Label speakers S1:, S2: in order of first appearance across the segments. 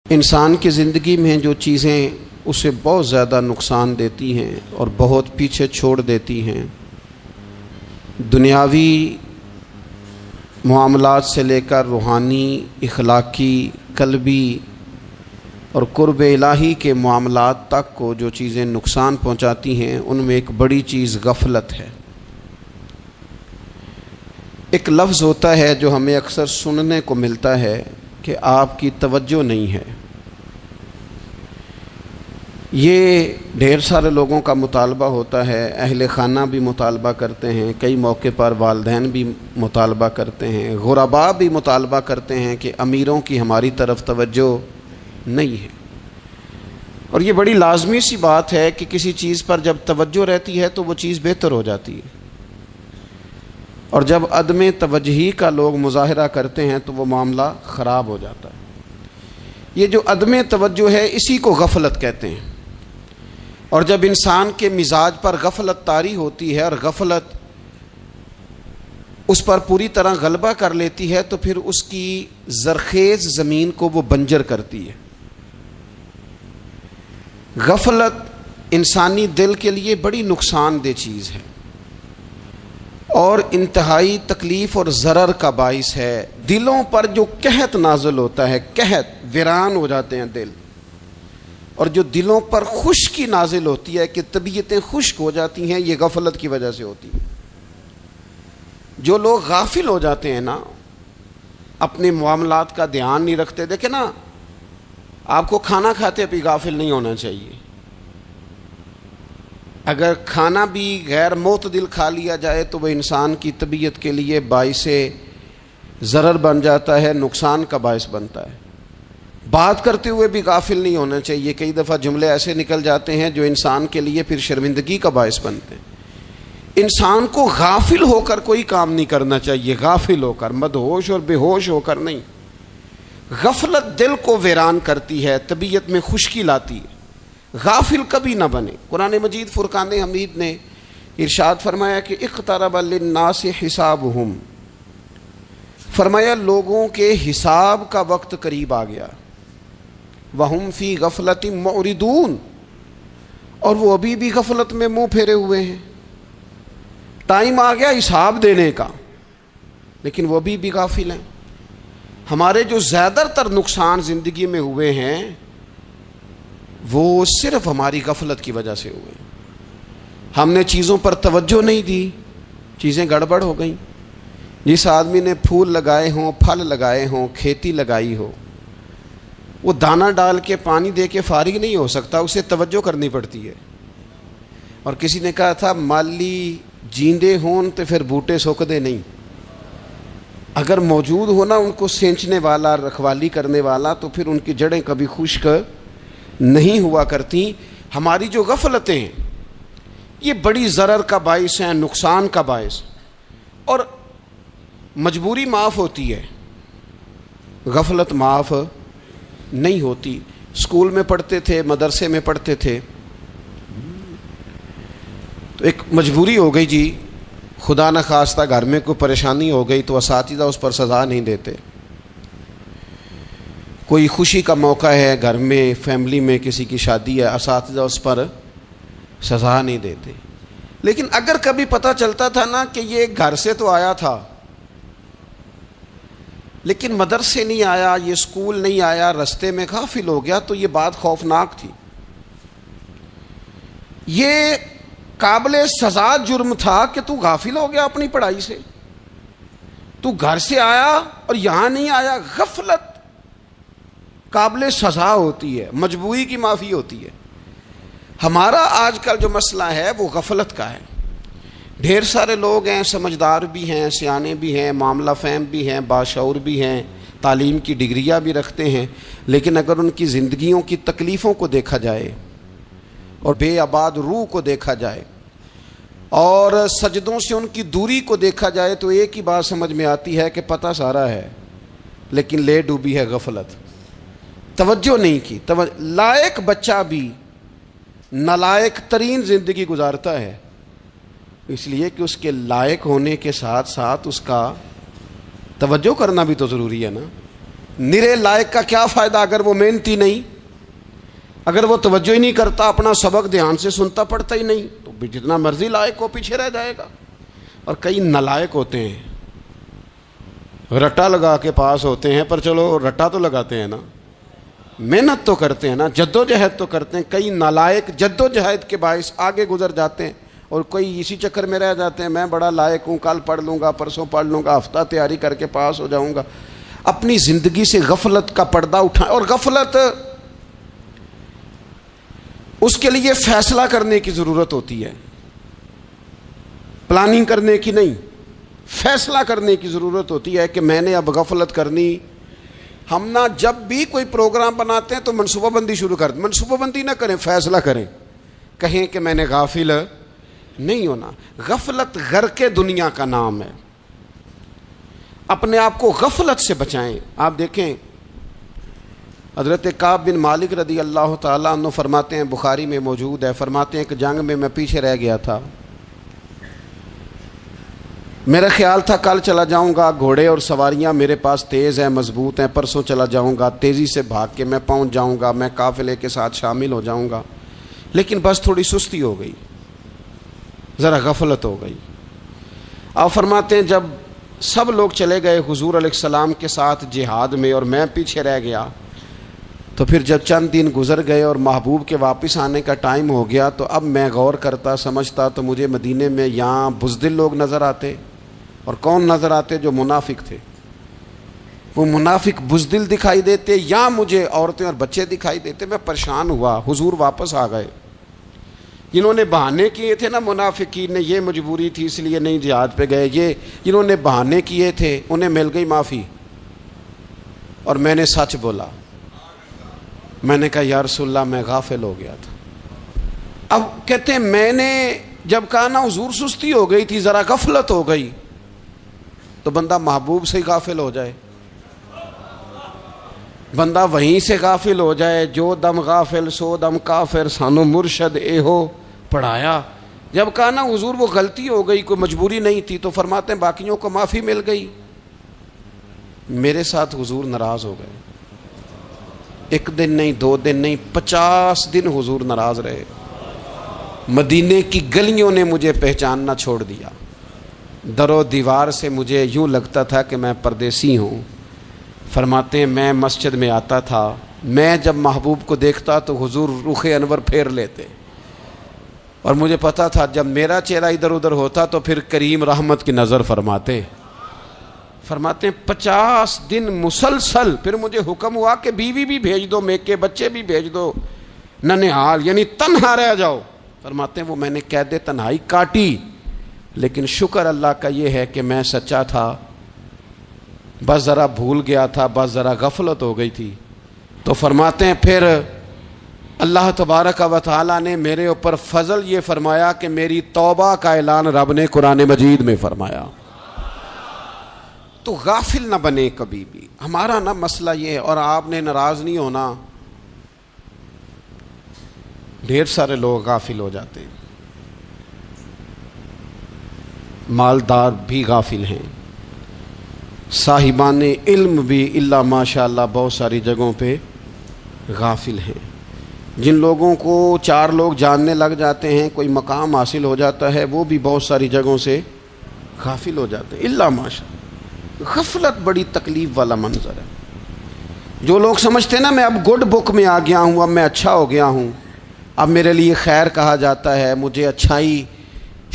S1: انسان کی زندگی میں جو چیزیں اسے بہت زیادہ نقصان دیتی ہیں اور بہت پیچھے چھوڑ دیتی ہیں، دنیاوی معاملات سے لے کر روحانی، اخلاقی، قلبی اور قرب الہی کے معاملات تک کو جو چیزیں نقصان پہنچاتی ہیں، ان میں ایک بڑی چیز غفلت ہے۔ ایک لفظ ہوتا ہے جو ہمیں اکثر سننے کو ملتا ہے کہ آپ کی توجہ نہیں ہے۔ یہ ڈھیر سارے لوگوں کا مطالبہ ہوتا ہے، اہل خانہ بھی مطالبہ کرتے ہیں، کئی موقع پر والدین بھی مطالبہ کرتے ہیں، غرباء بھی مطالبہ کرتے ہیں کہ امیروں کی ہماری طرف توجہ نہیں ہے۔ اور یہ بڑی لازمی سی بات ہے کہ کسی چیز پر جب توجہ رہتی ہے تو وہ چیز بہتر ہو جاتی ہے، اور جب عدم توجہی کا لوگ مظاہرہ کرتے ہیں تو وہ معاملہ خراب ہو جاتا ہے۔ یہ جو عدم توجہ ہے اسی کو غفلت کہتے ہیں، اور جب انسان کے مزاج پر غفلت طاری ہوتی ہے اور غفلت اس پر پوری طرح غلبہ کر لیتی ہے تو پھر اس کی زرخیز زمین کو وہ بنجر کرتی ہے۔ غفلت انسانی دل کے لیے بڑی نقصان دہ چیز ہے اور انتہائی تکلیف اور ضرر کا باعث ہے۔ دلوں پر جو قحط نازل ہوتا ہے، قحط، ویران ہو جاتے ہیں دل، اور جو دلوں پر خشکی نازل ہوتی ہے کہ طبیعتیں خشک ہو جاتی ہیں، یہ غفلت کی وجہ سے ہوتی ہے۔ جو لوگ غافل ہو جاتے ہیں نا، اپنے معاملات کا دھیان نہیں رکھتے، دیکھیں نا، آپ کو کھانا کھاتے بھی غافل نہیں ہونا چاہیے۔ اگر کھانا بھی غیر معتدل کھا لیا جائے تو وہ انسان کی طبیعت کے لیے باعث ضرر بن جاتا ہے، نقصان کا باعث بنتا ہے۔ بات کرتے ہوئے بھی غافل نہیں ہونا چاہیے، کئی دفعہ جملے ایسے نکل جاتے ہیں جو انسان کے لیے پھر شرمندگی کا باعث بنتے ہیں۔ انسان کو غافل ہو کر کوئی کام نہیں کرنا چاہیے، غافل ہو کر، مدہوش اور بے ہوش ہو کر نہیں۔ غفلت دل کو ویران کرتی ہے، طبیعت میں خشکی لاتی ہے۔ غافل کبھی نہ بنے۔ قرآن مجید فرقان حمید نے ارشاد فرمایا کہ اقترب للناس حسابہم، فرمایا لوگوں کے حساب کا وقت قریب آ گیا، وہم فی غفلۃ معرضون، اور وہ ابھی بھی غفلت میں منہ پھیرے ہوئے ہیں۔ ٹائم آ گیا حساب دینے کا، لیکن وہ ابھی بھی غافل ہیں۔ ہمارے جو زیادہ تر نقصان زندگی میں ہوئے ہیں وہ صرف ہماری غفلت کی وجہ سے ہوئے ہیں۔ ہم نے چیزوں پر توجہ نہیں دی، چیزیں گڑبڑ ہو گئیں۔ جس آدمی نے پھول لگائے ہوں، پھل لگائے ہوں، کھیتی لگائی ہو، وہ دانہ ڈال کے پانی دے کے فارغ نہیں ہو سکتا، اسے توجہ کرنی پڑتی ہے۔ اور کسی نے کہا تھا مالی جیندے ہون تو پھر بوٹے سوکدے نہیں، اگر موجود ہونا ان کو سینچنے والا، رکھوالی کرنے والا، تو پھر ان کی جڑیں کبھی خشک نہیں ہوا کرتی۔ ہماری جو غفلتیں ہیں یہ بڑی ضرر کا باعث ہیں، نقصان کا باعث، اور مجبوری معاف ہوتی ہے، غفلت معاف نہیں ہوتی۔ اسکول میں پڑھتے تھے، مدرسے میں پڑھتے تھے، تو ایک مجبوری ہو گئی جی، خدا نخواستہ گھر میں کوئی پریشانی ہو گئی تو اساتذہ اس پر سزا نہیں دیتے۔ کوئی خوشی کا موقع ہے گھر میں، فیملی میں کسی کی شادی ہے، اساتذہ اس پر سزا نہیں دیتے۔ لیکن اگر کبھی پتہ چلتا تھا نا کہ یہ گھر سے تو آیا تھا لیکن مدرسے نہیں آیا، یہ اسکول نہیں آیا، رستے میں غافل ہو گیا، تو یہ بات خوفناک تھی۔ یہ قابل سزا جرم تھا کہ تو غافل ہو گیا اپنی پڑھائی سے، تو گھر سے آیا اور یہاں نہیں آیا۔ غفلت قابل سزا ہوتی ہے، مجبوری کی معافی ہوتی ہے۔ ہمارا آج کل جو مسئلہ ہے وہ غفلت کا ہے۔ ڈھیر سارے لوگ ہیں، سمجھدار بھی ہیں، سیانے بھی ہیں، معاملہ فہم بھی ہیں، باشعور بھی ہیں، تعلیم کی ڈگریاں بھی رکھتے ہیں، لیکن اگر ان کی زندگیوں کی تکلیفوں کو دیکھا جائے اور بے آباد روح کو دیکھا جائے اور سجدوں سے ان کی دوری کو دیکھا جائے تو ایک ہی بات سمجھ میں آتی ہے کہ پتہ سارا ہے لیکن لے ڈوبی ہے غفلت، توجہ نہیں کی۔ لائق بچہ بھی نالائق ترین زندگی گزارتا ہے، اس لیے کہ اس کے لائق ہونے کے ساتھ ساتھ اس کا توجہ کرنا بھی تو ضروری ہے نا۔ نرے لائق کا کیا فائدہ اگر وہ محنتی نہیں، اگر وہ توجہ ہی نہیں کرتا، اپنا سبق دھیان سے سنتا پڑھتا ہی نہیں، تو بھی جتنا مرضی لائق ہو پیچھے رہ جائے گا۔ اور کئی نالائق ہوتے ہیں، رٹا لگا کے پاس ہوتے ہیں، پر چلو رٹا تو لگاتے ہیں نا، محنت تو کرتے ہیں نا، جد و جہد تو کرتے ہیں۔ کئی نالائق جد و جہد کے باعث آگے گزر جاتے ہیں، اور کوئی اسی چکر میں رہ جاتے ہیں، میں بڑا لائق ہوں، کل پڑھ لوں گا، پرسوں پڑھ لوں گا، ہفتہ تیاری کر کے پاس ہو جاؤں گا۔ اپنی زندگی سے غفلت کا پردہ اٹھائیں، اور غفلت اس کے لیے فیصلہ کرنے کی ضرورت ہوتی ہے، پلاننگ کرنے کی نہیں، فیصلہ کرنے کی ضرورت ہوتی ہے کہ میں نے اب غفلت کرنی۔ ہم نہ جب بھی کوئی پروگرام بناتے ہیں تو منصوبہ بندی شروع کر دیں، منصوبہ بندی نہ کریں، فیصلہ کریں، کہیں کہ میں نے غافل نہیں ہونا۔ غفلت غرق دنیا کا نام ہے، اپنے آپ کو غفلت سے بچائیں۔ آپ دیکھیں حضرت کعب بن مالک رضی اللہ تعالیٰ عنہ فرماتے ہیں، بخاری میں موجود ہے، فرماتے ہیں کہ جنگ میں پیچھے رہ گیا تھا، میرا خیال تھا کل چلا جاؤں گا، گھوڑے اور سواریاں میرے پاس تیز ہیں، مضبوط ہیں، پرسوں چلا جاؤں گا، تیزی سے بھاگ کے میں پہنچ جاؤں گا، میں قافلے کے ساتھ شامل ہو جاؤں گا، لیکن بس تھوڑی سستی ہو گئی، ذرا غفلت ہو گئی۔ آپ فرماتے ہیں جب سب لوگ چلے گئے حضور علیہ السلام کے ساتھ جہاد میں اور میں پیچھے رہ گیا، تو پھر جب چند دن گزر گئے اور محبوب کے واپس آنے کا ٹائم ہو گیا، تو اب میں غور کرتا سمجھتا تو مجھے مدینے میں یہاں بزدل لوگ نظر آتے، اور کون نظر آتے؟ جو منافق تھے، وہ منافق بزدل دکھائی دیتے، یا مجھے عورتیں اور بچے دکھائی دیتے۔ میں پریشان ہوا، حضور واپس آ گئے، جنہوں نے بہانے کیے تھے نا منافقین نے، یہ مجبوری تھی اس لیے نہیں جہاد پہ گئے، یہ جنہوں نے بہانے کیے تھے انہیں مل گئی معافی، اور میں نے سچ بولا، میں نے کہا یا رسول اللہ میں غافل ہو گیا تھا۔ اب کہتے ہیں میں نے جب کہا نا حضور سستی ہو گئی تھی، ذرا غفلت ہو گئی، تو بندہ محبوب سے ہی غافل ہو جائے، بندہ وہیں سے غافل ہو جائے۔ جو دم غافل سو دم کافر، سانو مرشد اے ہو پڑھایا۔ جب کہا نا حضور وہ غلطی ہو گئی، کوئی مجبوری نہیں تھی، تو فرماتے ہیں باقیوں کو معافی مل گئی، میرے ساتھ حضور ناراض ہو گئے۔ ایک دن نہیں، 2 دن نہیں، 50 دن حضور ناراض رہے۔ مدینے کی گلیوں نے مجھے پہچاننا چھوڑ دیا، در و دیوار سے مجھے یوں لگتا تھا کہ میں پردیسی ہوں۔ فرماتے ہیں میں مسجد میں آتا تھا، میں جب محبوب کو دیکھتا تو حضور رخ انور پھیر لیتے، اور مجھے پتا تھا جب میرا چہرہ ادھر ادھر ہوتا تو پھر کریم رحمت کی نظر فرماتے۔ فرماتے ہیں 50 دن مسلسل، پھر مجھے حکم ہوا کہ بیوی بھی بھیج دو، میکے بچے بھی بھیج دو، ننہال یعنی تنہا رہ جاؤ۔ فرماتے ہیں وہ میں نے قید تنہائی کاٹی، لیکن شکر اللہ کا یہ ہے کہ میں سچا تھا، بس ذرا بھول گیا تھا، بس ذرا غفلت ہو گئی تھی۔ تو فرماتے ہیں پھر اللہ تبارک و تعالیٰ نے میرے اوپر فضل یہ فرمایا کہ میری توبہ کا اعلان رب نے قرآن مجید میں فرمایا۔ تو غافل نہ بنے کبھی بھی، ہمارا نا مسئلہ یہ ہے، اور آپ نے ناراض نہیں ہونا، ڈھیر سارے لوگ غافل ہو جاتے ہیں، مالدار بھی غافل ہیں، صاحبان علم بھی الا ماشاء اللہ بہت ساری جگہوں پہ غافل ہیں۔ جن لوگوں کو 4 لوگ جاننے لگ جاتے ہیں، کوئی مقام حاصل ہو جاتا ہے، وہ بھی بہت ساری جگہوں سے غافل ہو جاتے ہیں الا ماشاء اللہ۔ غفلت بڑی تکلیف والا منظر ہے۔ جو لوگ سمجھتے ہیں نا میں اب گڈ بک میں آ گیا ہوں، اب میں اچھا ہو گیا ہوں، اب میرے لیے خیر کہا جاتا ہے، مجھے اچھائی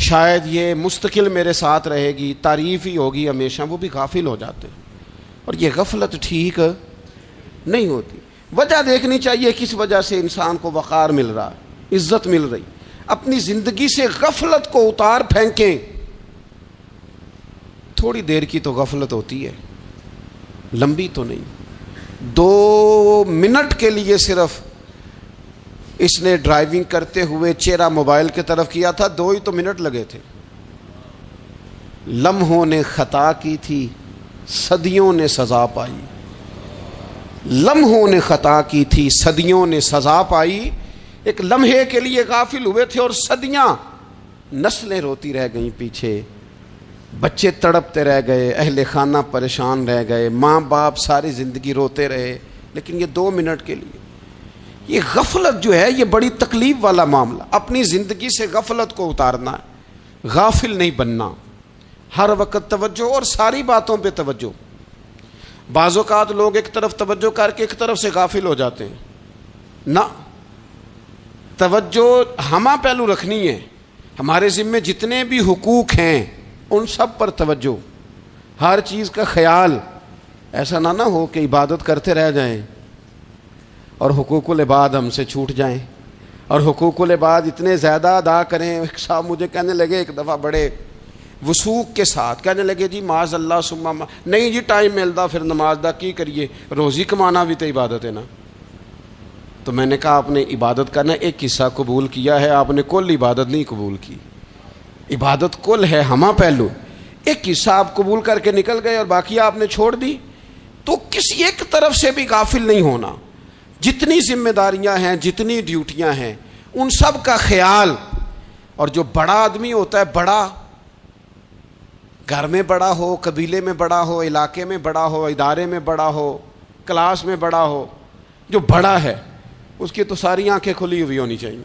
S1: شاید یہ مستقل میرے ساتھ رہے گی، تعریف ہی ہوگی ہمیشہ، وہ بھی غافل ہو جاتے ہیں۔ اور یہ غفلت ٹھیک نہیں ہوتی۔ وجہ دیکھنی چاہیے کس وجہ سے انسان کو وقار مل رہا، عزت مل رہی۔ اپنی زندگی سے غفلت کو اتار پھینکیں۔ تھوڑی دیر کی تو غفلت ہوتی ہے، لمبی تو نہیں۔ 2 منٹ کے لیے صرف اس نے ڈرائیونگ کرتے ہوئے چہرہ موبائل کی طرف کیا تھا، 2 ہی تو منٹ لگے تھے۔ لمحوں نے خطا کی تھی، صدیوں نے سزا پائی۔ لمحوں نے خطا کی تھی، صدیوں نے سزا پائی۔ ایک لمحے کے لیے غافل ہوئے تھے اور صدیاں، نسلیں روتی رہ گئیں پیچھے۔ بچے تڑپتے رہ گئے، اہل خانہ پریشان رہ گئے، ماں باپ ساری زندگی روتے رہے، لیکن یہ 2 منٹ کے لیے یہ غفلت جو ہے یہ بڑی تکلیف والا معاملہ. اپنی زندگی سے غفلت کو اتارنا ہے، غافل نہیں بننا، ہر وقت توجہ اور ساری باتوں پہ توجہ. بعض اوقات لوگ ایک طرف توجہ کر کے ایک طرف سے غافل ہو جاتے ہیں. نہ، توجہ ہمہ پہلو رکھنی ہے. ہمارے ذمے جتنے بھی حقوق ہیں ان سب پر توجہ، ہر چیز کا خیال. ایسا نہ ہو کہ عبادت کرتے رہ جائیں اور حقوق العباد ہم سے چھوٹ جائیں، اور حقوق العباد اتنے زیادہ ادا کریں. ایک صاحب مجھے کہنے لگے ایک دفعہ بڑے وثوق کے ساتھ کہنے لگے جی معاذ اللہ ثم نہیں جی ٹائم ملتا پھر نماز دا کی کریے، روزی کمانا بھی تو عبادت ہے نا. تو میں نے کہا آپ نے عبادت کرنا ایک حصہ قبول کیا ہے، آپ نے کل عبادت نہیں قبول کی. عبادت کل ہے، ہمہ پہلو. ایک حصہ آپ قبول کر کے نکل گئے اور باقی آپ نے چھوڑ دی. تو کسی ایک طرف سے بھی غافل نہیں ہونا. جتنی ذمہ داریاں ہیں، جتنی ڈیوٹیاں ہیں، ان سب کا خیال. اور جو بڑا آدمی ہوتا ہے، بڑا گھر میں بڑا ہو، قبیلے میں بڑا ہو، علاقے میں بڑا ہو، ادارے میں بڑا ہو، کلاس میں بڑا ہو، جو بڑا ہے اس کی تو ساری آنکھیں کھلی ہوئی ہونی چاہیے.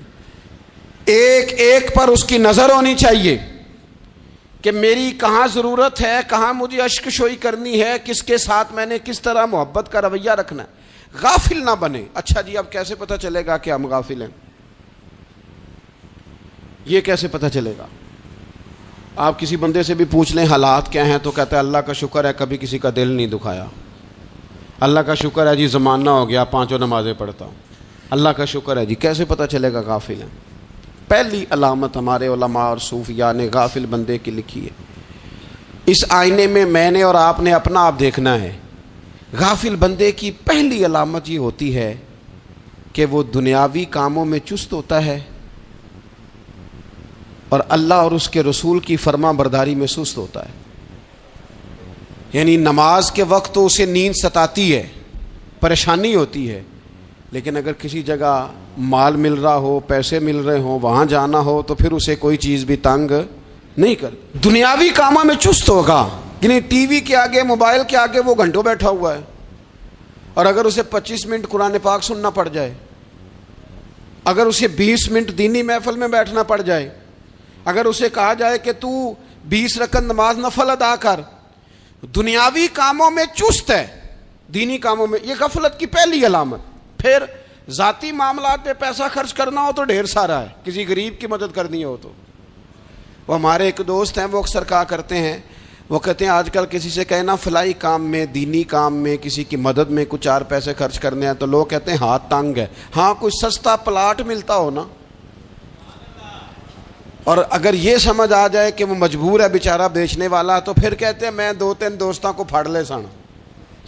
S1: ایک ایک پر اس کی نظر ہونی چاہیے کہ میری کہاں ضرورت ہے، کہاں مجھے اشک شوئی کرنی ہے، کس کے ساتھ میں نے کس طرح محبت کا رویہ رکھنا ہے. غافل نہ بنے. اچھا جی اب کیسے پتہ چلے گا کہ ہم غافل ہیں؟ یہ کیسے پتہ چلے گا؟ آپ کسی بندے سے بھی پوچھ لیں حالات کیا ہیں تو کہتا ہے اللہ کا شکر ہے کبھی کسی کا دل نہیں دکھایا، اللہ کا شکر ہے جی زمانہ ہو گیا 5 نمازیں پڑھتا ہوں، اللہ کا شکر ہے جی. کیسے پتہ چلے گا غافل ہیں؟ پہلی علامت ہمارے علماء اور صوفیاء نے غافل بندے کی لکھی ہے. اس آئینے میں میں نے اور آپ نے اپنا آپ دیکھنا ہے. غافل بندے کی پہلی علامت یہ ہوتی ہے کہ وہ دنیاوی کاموں میں چست ہوتا ہے اور اللہ اور اس کے رسول کی فرما برداری میں سست ہوتا ہے. یعنی نماز کے وقت تو اسے نیند ستاتی ہے، پریشانی ہوتی ہے، لیکن اگر کسی جگہ مال مل رہا ہو، پیسے مل رہے ہوں، وہاں جانا ہو تو پھر اسے کوئی چیز بھی تنگ نہیں کر. دنیاوی کاموں میں چست ہوگا، یعنی ٹی وی کے آگے، موبائل کے آگے وہ گھنٹوں بیٹھا ہوا ہے. اور اگر اسے 25 منٹ قرآن پاک سننا پڑ جائے، اگر اسے 20 منٹ دینی محفل میں بیٹھنا پڑ جائے، اگر اسے کہا جائے کہ تو 20 رکعت نماز نفل ادا کر، دنیاوی کاموں میں چست ہے، دینی کاموں میں، یہ غفلت کی پہلی علامت. پھر ذاتی معاملات پہ پیسہ خرچ کرنا ہو تو ڈھیر سارا ہے، کسی غریب کی مدد کرنی ہو تو. وہ ہمارے ایک دوست ہیں، وہ اکثر کہا کرتے ہیں، وہ کہتے ہیں آج کل کسی سے کہنا فلائی کام میں، دینی کام میں، کسی کی مدد میں کچھ 4 پیسے خرچ کرنے ہیں تو لوگ کہتے ہیں ہاتھ تنگ ہے. ہاں کوئی سستا پلاٹ ملتا ہو نا، اور اگر یہ سمجھ آ جائے کہ وہ مجبور ہے بیچارہ بیچنے والا، تو پھر کہتے ہیں میں 2-3 دوستوں کو پھاڑ لے سن.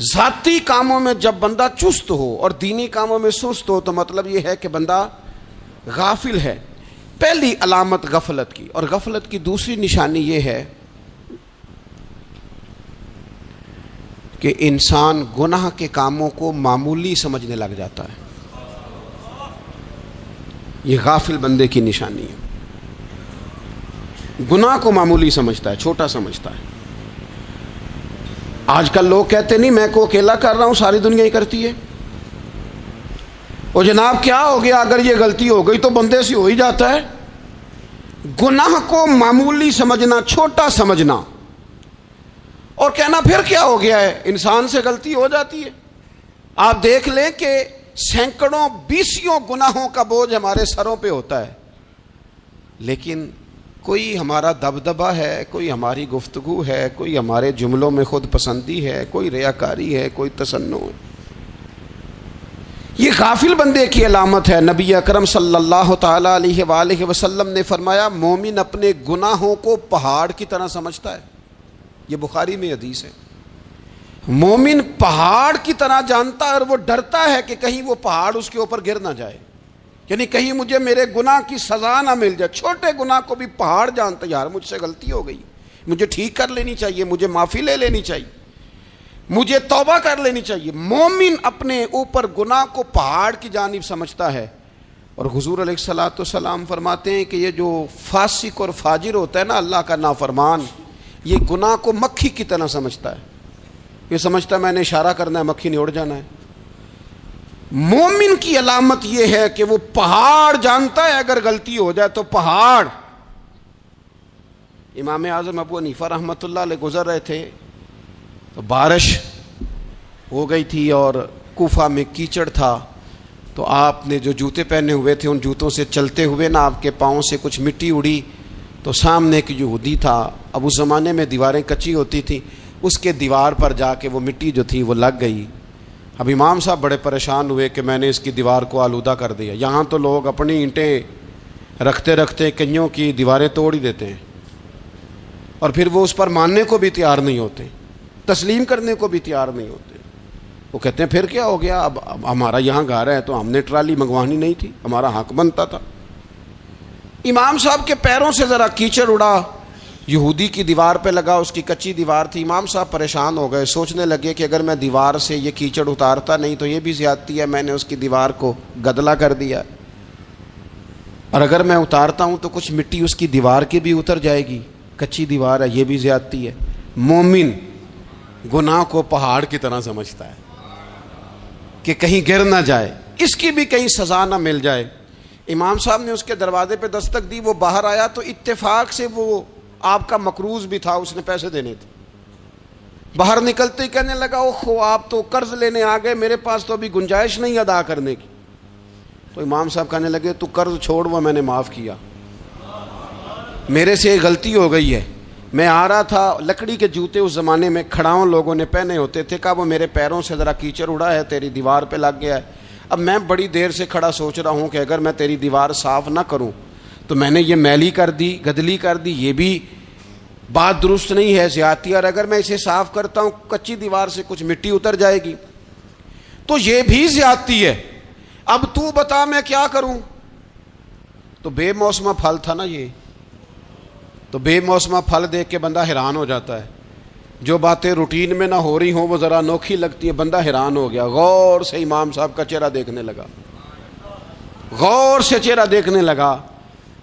S1: ذاتی کاموں میں جب بندہ چست ہو اور دینی کاموں میں سست ہو تو مطلب یہ ہے کہ بندہ غافل ہے. پہلی علامت غفلت کی. اور غفلت کی دوسری نشانی یہ ہے کہ انسان گناہ کے کاموں کو معمولی سمجھنے لگ جاتا ہے. یہ غافل بندے کی نشانی ہے. گناہ کو معمولی سمجھتا ہے، چھوٹا سمجھتا ہے. آج کل لوگ کہتے نہیں میں کو اکیلا کر رہا ہوں، ساری دنیا ہی کرتی ہے. اور جناب کیا ہو گیا اگر یہ غلطی ہو گئی تو بندے سے ہو ہی جاتا ہے. گناہ کو معمولی سمجھنا، چھوٹا سمجھنا اور کہنا پھر کیا ہو گیا ہے، انسان سے غلطی ہو جاتی ہے. آپ دیکھ لیں کہ سینکڑوں بیسیوں گناہوں کا بوجھ ہمارے سروں پہ ہوتا ہے، لیکن کوئی ہمارا دبدبہ ہے، کوئی ہماری گفتگو ہے، کوئی ہمارے جملوں میں خود پسندی ہے، کوئی ریاکاری ہے، کوئی تصنع ہے. یہ غافل بندے کی علامت ہے. نبی اکرم صلی اللہ تعالی علیہ وآلہ وسلم نے فرمایا مومن اپنے گناہوں کو پہاڑ کی طرح سمجھتا ہے. یہ بخاری میں حدیث ہے. مومن پہاڑ کی طرح جانتا ہے اور وہ ڈرتا ہے کہ کہیں وہ پہاڑ اس کے اوپر گر نہ جائے، یعنی کہیں مجھے میرے گناہ کی سزا نہ مل جائے. چھوٹے گناہ کو بھی پہاڑ جانتا ہے، یار مجھ سے غلطی ہو گئی، مجھے ٹھیک کر لینی چاہیے، مجھے معافی لے لینی چاہیے، مجھے توبہ کر لینی چاہیے. مومن اپنے اوپر گناہ کو پہاڑ کی جانب سمجھتا ہے. اور حضور علیہ الصلوۃ والسلام فرماتے ہیں کہ یہ جو فاسق اور فاجر ہوتا ہے نا، اللہ کا نافرمان، یہ گناہ کو مکھی کی طرح سمجھتا ہے. یہ سمجھتا ہے میں نے اشارہ کرنا ہے مکھی نے اڑ جانا ہے. مومن کی علامت یہ ہے کہ وہ پہاڑ جانتا ہے اگر غلطی ہو جائے تو پہاڑ. امام اعظم ابو حنیفہ رحمۃ اللہ علیہ گزر رہے تھے تو بارش ہو گئی تھی اور کوفہ میں کیچڑ تھا, تو آپ نے جو جوتے پہنے ہوئے تھے ان جوتوں سے چلتے ہوئے نا آپ کے پاؤں سے کچھ مٹی اڑی, تو سامنے ایک یہودی تھا, اب اس زمانے میں دیواریں کچی ہوتی تھیں, اس کے دیوار پر جا کے وہ مٹی جو تھی وہ لگ گئی. اب امام صاحب بڑے پریشان ہوئے کہ میں نے اس کی دیوار کو آلودہ کر دیا. یہاں تو لوگ اپنی اینٹیں رکھتے رکھتے کئیوں کی دیواریں توڑ ہی دیتے ہیں, اور پھر وہ اس پر ماننے کو بھی تیار نہیں ہوتے, تسلیم کرنے کو بھی تیار نہیں ہوتے. وہ کہتے ہیں پھر کیا ہو گیا, اب ہمارا یہاں گھر ہے تو ہم نے ٹرالی منگوانی نہیں تھی, ہمارا حق بنتا تھا. امام صاحب کے پیروں سے ذرا کیچڑ اڑا, یہودی کی دیوار پہ لگا, اس کی کچی دیوار تھی. امام صاحب پریشان ہو گئے, سوچنے لگے کہ اگر میں دیوار سے یہ کیچڑ اتارتا نہیں تو یہ بھی زیادتی ہے, میں نے اس کی دیوار کو گدلا کر دیا, اور اگر میں اتارتا ہوں تو کچھ مٹی اس کی دیوار کی بھی اتر جائے گی, کچی دیوار ہے, یہ بھی زیادتی ہے. مومن گناہ کو پہاڑ کی طرح سمجھتا ہے کہ کہیں گر نہ جائے, اس کی بھی کہیں سزا نہ مل جائے. امام صاحب نے اس کے دروازے پہ دستک دی, وہ باہر آیا تو اتفاق سے وہ آپ کا مقروض بھی تھا, اس نے پیسے دینے تھے. باہر نکلتے ہی کہنے لگا اوہو آپ تو قرض لینے آ گئے, میرے پاس تو ابھی گنجائش نہیں ادا کرنے کی. تو امام صاحب کہنے لگے تو قرض چھوڑ, وہ میں نے معاف کیا, میرے سے غلطی ہو گئی ہے. میں آ رہا تھا, لکڑی کے جوتے اس زمانے میں کھڑاؤں لوگوں نے پہنے ہوتے تھے, کہا وہ میرے پیروں سے ذرا کیچڑ اڑا ہے, تیری دیوار پہ لگ گیا ہے. اب میں بڑی دیر سے کھڑا سوچ رہا ہوں کہ اگر میں تیری دیوار صاف نہ کروں تو میں نے یہ میلی کر دی, گدلی کر دی, یہ بھی بات درست نہیں ہے, زیادتی, اور اگر میں اسے صاف کرتا ہوں کچی دیوار سے کچھ مٹی اتر جائے گی تو یہ بھی زیادتی ہے. اب تو بتا میں کیا کروں. تو بے موسمہ پھل تھا نا یہ, تو بے موسمہ پھل دیکھ کے بندہ حیران ہو جاتا ہے. جو باتیں روٹین میں نہ ہو رہی ہوں وہ ذرا انوکھی لگتی ہیں, بندہ حیران ہو گیا. غور سے امام صاحب کا چہرہ دیکھنے لگا, غور سے چہرہ دیکھنے لگا,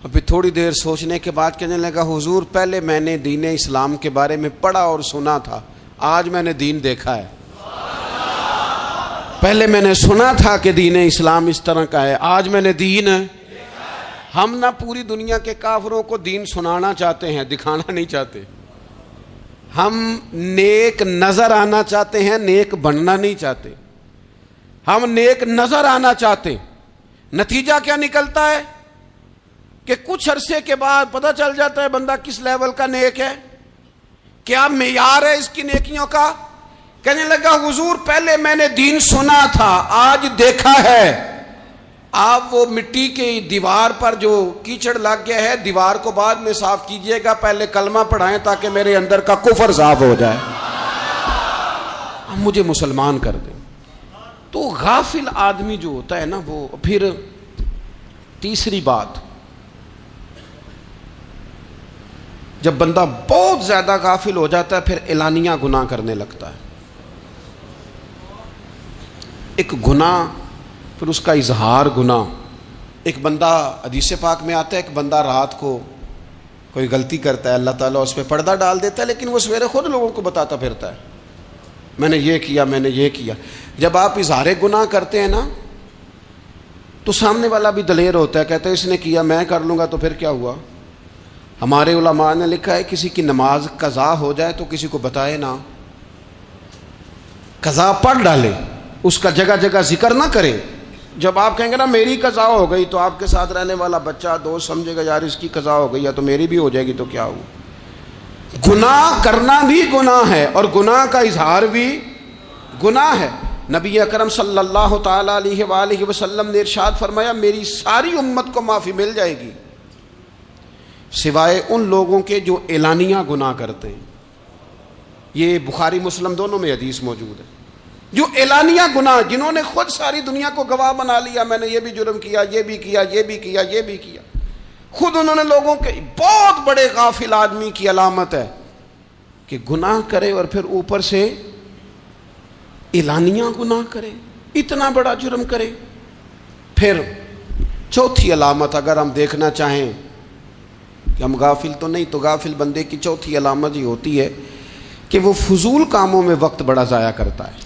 S1: اور پھر تھوڑی دیر سوچنے کے بعد کہنے لگا حضور پہلے میں نے دین اسلام کے بارے میں پڑھا اور سنا تھا, آج میں نے دین دیکھا ہے. پہلے میں نے سنا تھا کہ دین اسلام اس طرح کا ہے, آج میں نے دین. ہم نہ پوری دنیا کے کافروں کو دین سنانا چاہتے ہیں, دکھانا نہیں چاہتے. ہم نیک نظر آنا چاہتے ہیں, نیک بننا نہیں چاہتے. ہم نیک نظر آنا چاہتے. نتیجہ کیا نکلتا ہے کہ کچھ عرصے کے بعد پتہ چل جاتا ہے بندہ کس لیول کا نیک ہے, کیا معیار ہے اس کی نیکیوں کا. کہنے لگا حضور پہلے میں نے دین سنا تھا, آج دیکھا ہے. آپ وہ مٹی کی دیوار پر جو کیچڑ لگ گیا ہے, دیوار کو بعد میں صاف کیجئے گا, پہلے کلمہ پڑھائیں تاکہ میرے اندر کا کفر صاف ہو جائے, مجھے مسلمان کر دیں. تو غافل آدمی جو ہوتا ہے نا وہ پھر تیسری بات, جب بندہ بہت زیادہ غافل ہو جاتا ہے پھر اعلانیہ گناہ کرنے لگتا ہے. ایک گناہ پھر اس کا اظہار گناہ. ایک بندہ حدیث پاک میں آتا ہے, ایک بندہ رات کو کوئی غلطی کرتا ہے, اللہ تعالیٰ اس پہ پردہ ڈال دیتا ہے, لیکن وہ سویرے خود لوگوں کو بتاتا پھرتا ہے میں نے یہ کیا, میں نے یہ کیا. جب آپ اظہار گناہ کرتے ہیں نا تو سامنے والا بھی دلیر ہوتا ہے, کہتا ہے اس نے کیا میں کر لوں گا تو پھر کیا ہوا. ہمارے علماء نے لکھا ہے کسی کی نماز قضا ہو جائے تو کسی کو بتائے نہ, قضا پڑھ ڈالے, اس کا جگہ جگہ ذکر نہ کرے. جب آپ کہیں گے نا میری قضا ہو گئی تو آپ کے ساتھ رہنے والا بچہ دوست سمجھے گا یار اس کی قضا ہو گئی یا تو میری بھی ہو جائے گی تو کیا ہو. گناہ کرنا بھی گناہ ہے اور گناہ کا اظہار بھی گناہ ہے. نبی اکرم صلی اللہ تعالی علیہ وآلہ وسلم نے ارشاد فرمایا میری ساری امت کو معافی مل جائے گی سوائے ان لوگوں کے جو اعلانیہ گناہ کرتے ہیں. یہ بخاری مسلم دونوں میں حدیث موجود ہے. جو اعلانیہ گناہ, جنہوں نے خود ساری دنیا کو گواہ بنا لیا, میں نے یہ بھی جرم کیا, یہ بھی کیا, یہ بھی کیا, یہ بھی کیا, خود انہوں نے لوگوں کے. بہت بڑے غافل آدمی کی علامت ہے کہ گناہ کرے اور پھر اوپر سے اعلانیہ گناہ کرے, اتنا بڑا جرم کرے. پھر چوتھی علامت اگر ہم دیکھنا چاہیں کہ ہم غافل تو نہیں. تو غافل بندے کی چوتھی علامت یہ ہوتی ہے کہ وہ فضول کاموں میں وقت بڑا ضائع کرتا ہے.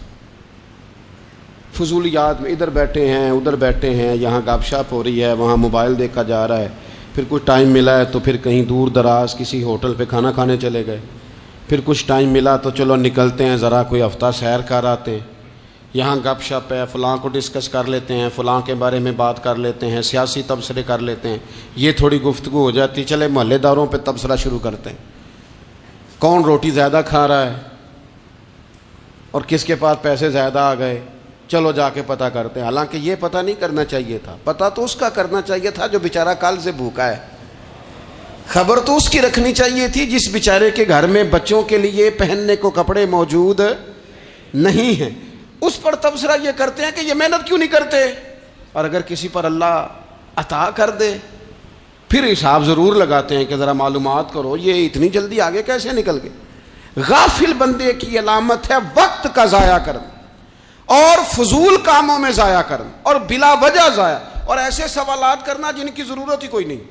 S1: فضولیات میں ادھر بیٹھے ہیں ادھر بیٹھے ہیں, یہاں گپ شپ ہو رہی ہے, وہاں موبائل دیکھا جا رہا ہے, پھر کچھ ٹائم ملا ہے تو پھر کہیں دور دراز کسی ہوٹل پہ کھانا کھانے چلے گئے, پھر کچھ ٹائم ملا تو چلو نکلتے ہیں ذرا کوئی ہفتہ سیر کر آتے ہیں, یہاں گپ شپ ہے, فلاں کو ڈسکس کر لیتے ہیں, فلاں کے بارے میں بات کر لیتے ہیں, سیاسی تبصرے کر لیتے ہیں, یہ تھوڑی گفتگو ہو جاتی, چلے محلے داروں پہ تبصرہ شروع کرتے ہیں, کون روٹی زیادہ کھا رہا ہے اور کس کے پاس پیسے زیادہ آ گئے, چلو جا کے پتہ کرتے ہیں. حالانکہ یہ پتہ نہیں کرنا چاہیے تھا, پتہ تو اس کا کرنا چاہیے تھا جو بیچارہ کل سے بھوکا ہے. خبر تو اس کی رکھنی چاہیے تھی جس بیچارے کے گھر میں بچوں کے لیے پہننے کو کپڑے موجود نہیں ہیں. اس پر تبصرہ یہ کرتے ہیں کہ یہ محنت کیوں نہیں کرتے, اور اگر کسی پر اللہ عطا کر دے پھر حساب ضرور لگاتے ہیں کہ ذرا معلومات کرو یہ اتنی جلدی آگے کیسے نکل گئے. غافل بندے کی علامت ہے وقت کا ضائع کرنا اور فضول کاموں میں ضائع کرنا اور بلا وجہ ضائع, اور ایسے سوالات کرنا جن کی ضرورت ہی کوئی نہیں,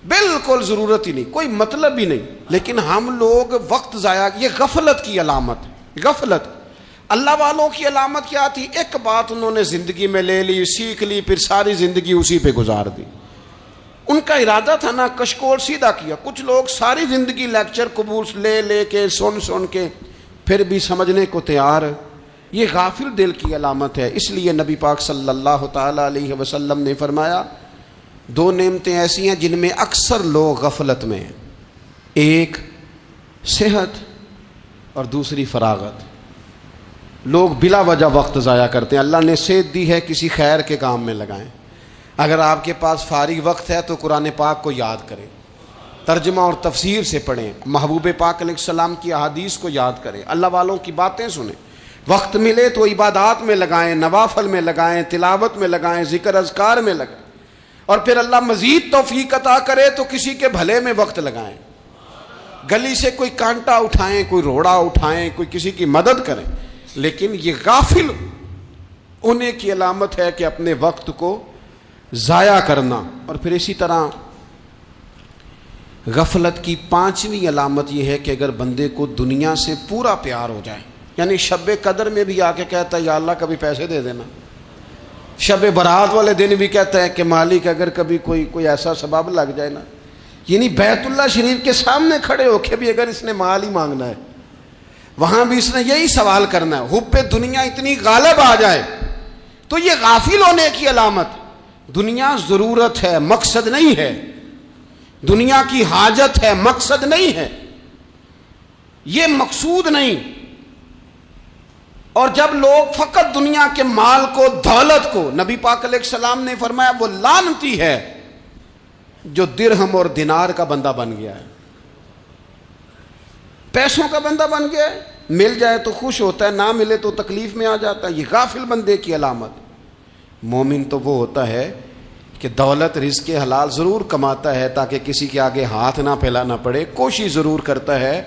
S1: بالکل ضرورت ہی نہیں, کوئی مطلب ہی نہیں. لیکن ہم لوگ وقت ضائع, یہ غفلت کی علامت. غفلت اللہ والوں کی علامت کیا تھی؟ ایک بات انہوں نے زندگی میں لے لی, سیکھ لی, پھر ساری زندگی اسی پہ گزار دی. ان کا ارادہ تھا نا کشکول سیدھا کیا. کچھ لوگ ساری زندگی لیکچر قبول لے کے سن کے پھر بھی سمجھنے کو تیار. یہ غافل دل کی علامت ہے. اس لیے نبی پاک صلی اللہ تعالی علیہ وسلم نے فرمایا دو نعمتیں ایسی ہیں جن میں اکثر لوگ غفلت میں ہیں, ایک صحت اور دوسری فراغت. لوگ بلا وجہ وقت ضائع کرتے ہیں. اللہ نے صحت دی ہے, کسی خیر کے کام میں لگائیں. اگر آپ کے پاس فارغ وقت ہے تو قرآن پاک کو یاد کریں, ترجمہ اور تفسیر سے پڑھیں, محبوب پاک علیہ السلام کی احادیث کو یاد کریں, اللہ والوں کی باتیں سنیں. وقت ملے تو عبادات میں لگائیں, نوافل میں لگائیں, تلاوت میں لگائیں, ذکر اذکار میں لگائیں, اور پھر اللہ مزید توفیق عطا کرے تو کسی کے بھلے میں وقت لگائیں. گلی سے کوئی کانٹا اٹھائیں, کوئی روڑا اٹھائیں, کوئی کسی کی مدد کریں. لیکن یہ غافل ہونے کی علامت ہے کہ اپنے وقت کو ضائع کرنا. اور پھر اسی طرح غفلت کی پانچویں علامت یہ ہے کہ اگر بندے کو دنیا سے پورا پیار ہو جائے, یعنی شب قدر میں بھی آ کے کہتا ہے یا اللہ کبھی پیسے دے دینا, شب برات والے دن بھی کہتا ہے کہ مالک اگر کبھی کوئی ایسا سبب لگ جائے نا, یعنی بیت اللہ شریف کے سامنے کھڑے ہو کے بھی اگر اس نے مال ہی مانگنا ہے وہاں بھی اس نے یہی سوال کرنا ہے, حب دنیا اتنی غالب آ جائے. تو یہ غافل ہونے کی علامت. دنیا ضرورت ہے, مقصد نہیں ہے. دنیا کی حاجت ہے, مقصد نہیں ہے. یہ مقصود نہیں. اور جب لوگ فقط دنیا کے مال کو, دولت کو, نبی پاک علیہ السلام نے فرمایا وہ لعنتی ہے جو درہم اور دینار کا بندہ بن گیا ہے, پیسوں کا بندہ بن گیا ہے. مل جائے تو خوش ہوتا ہے, نہ ملے تو تکلیف میں آ جاتا ہے. یہ غافل بندے کی علامت. مومن تو وہ ہوتا ہے کہ دولت رزق حلال ضرور کماتا ہے تاکہ کسی کے آگے ہاتھ نہ پھیلانا پڑے, کوشش ضرور کرتا ہے,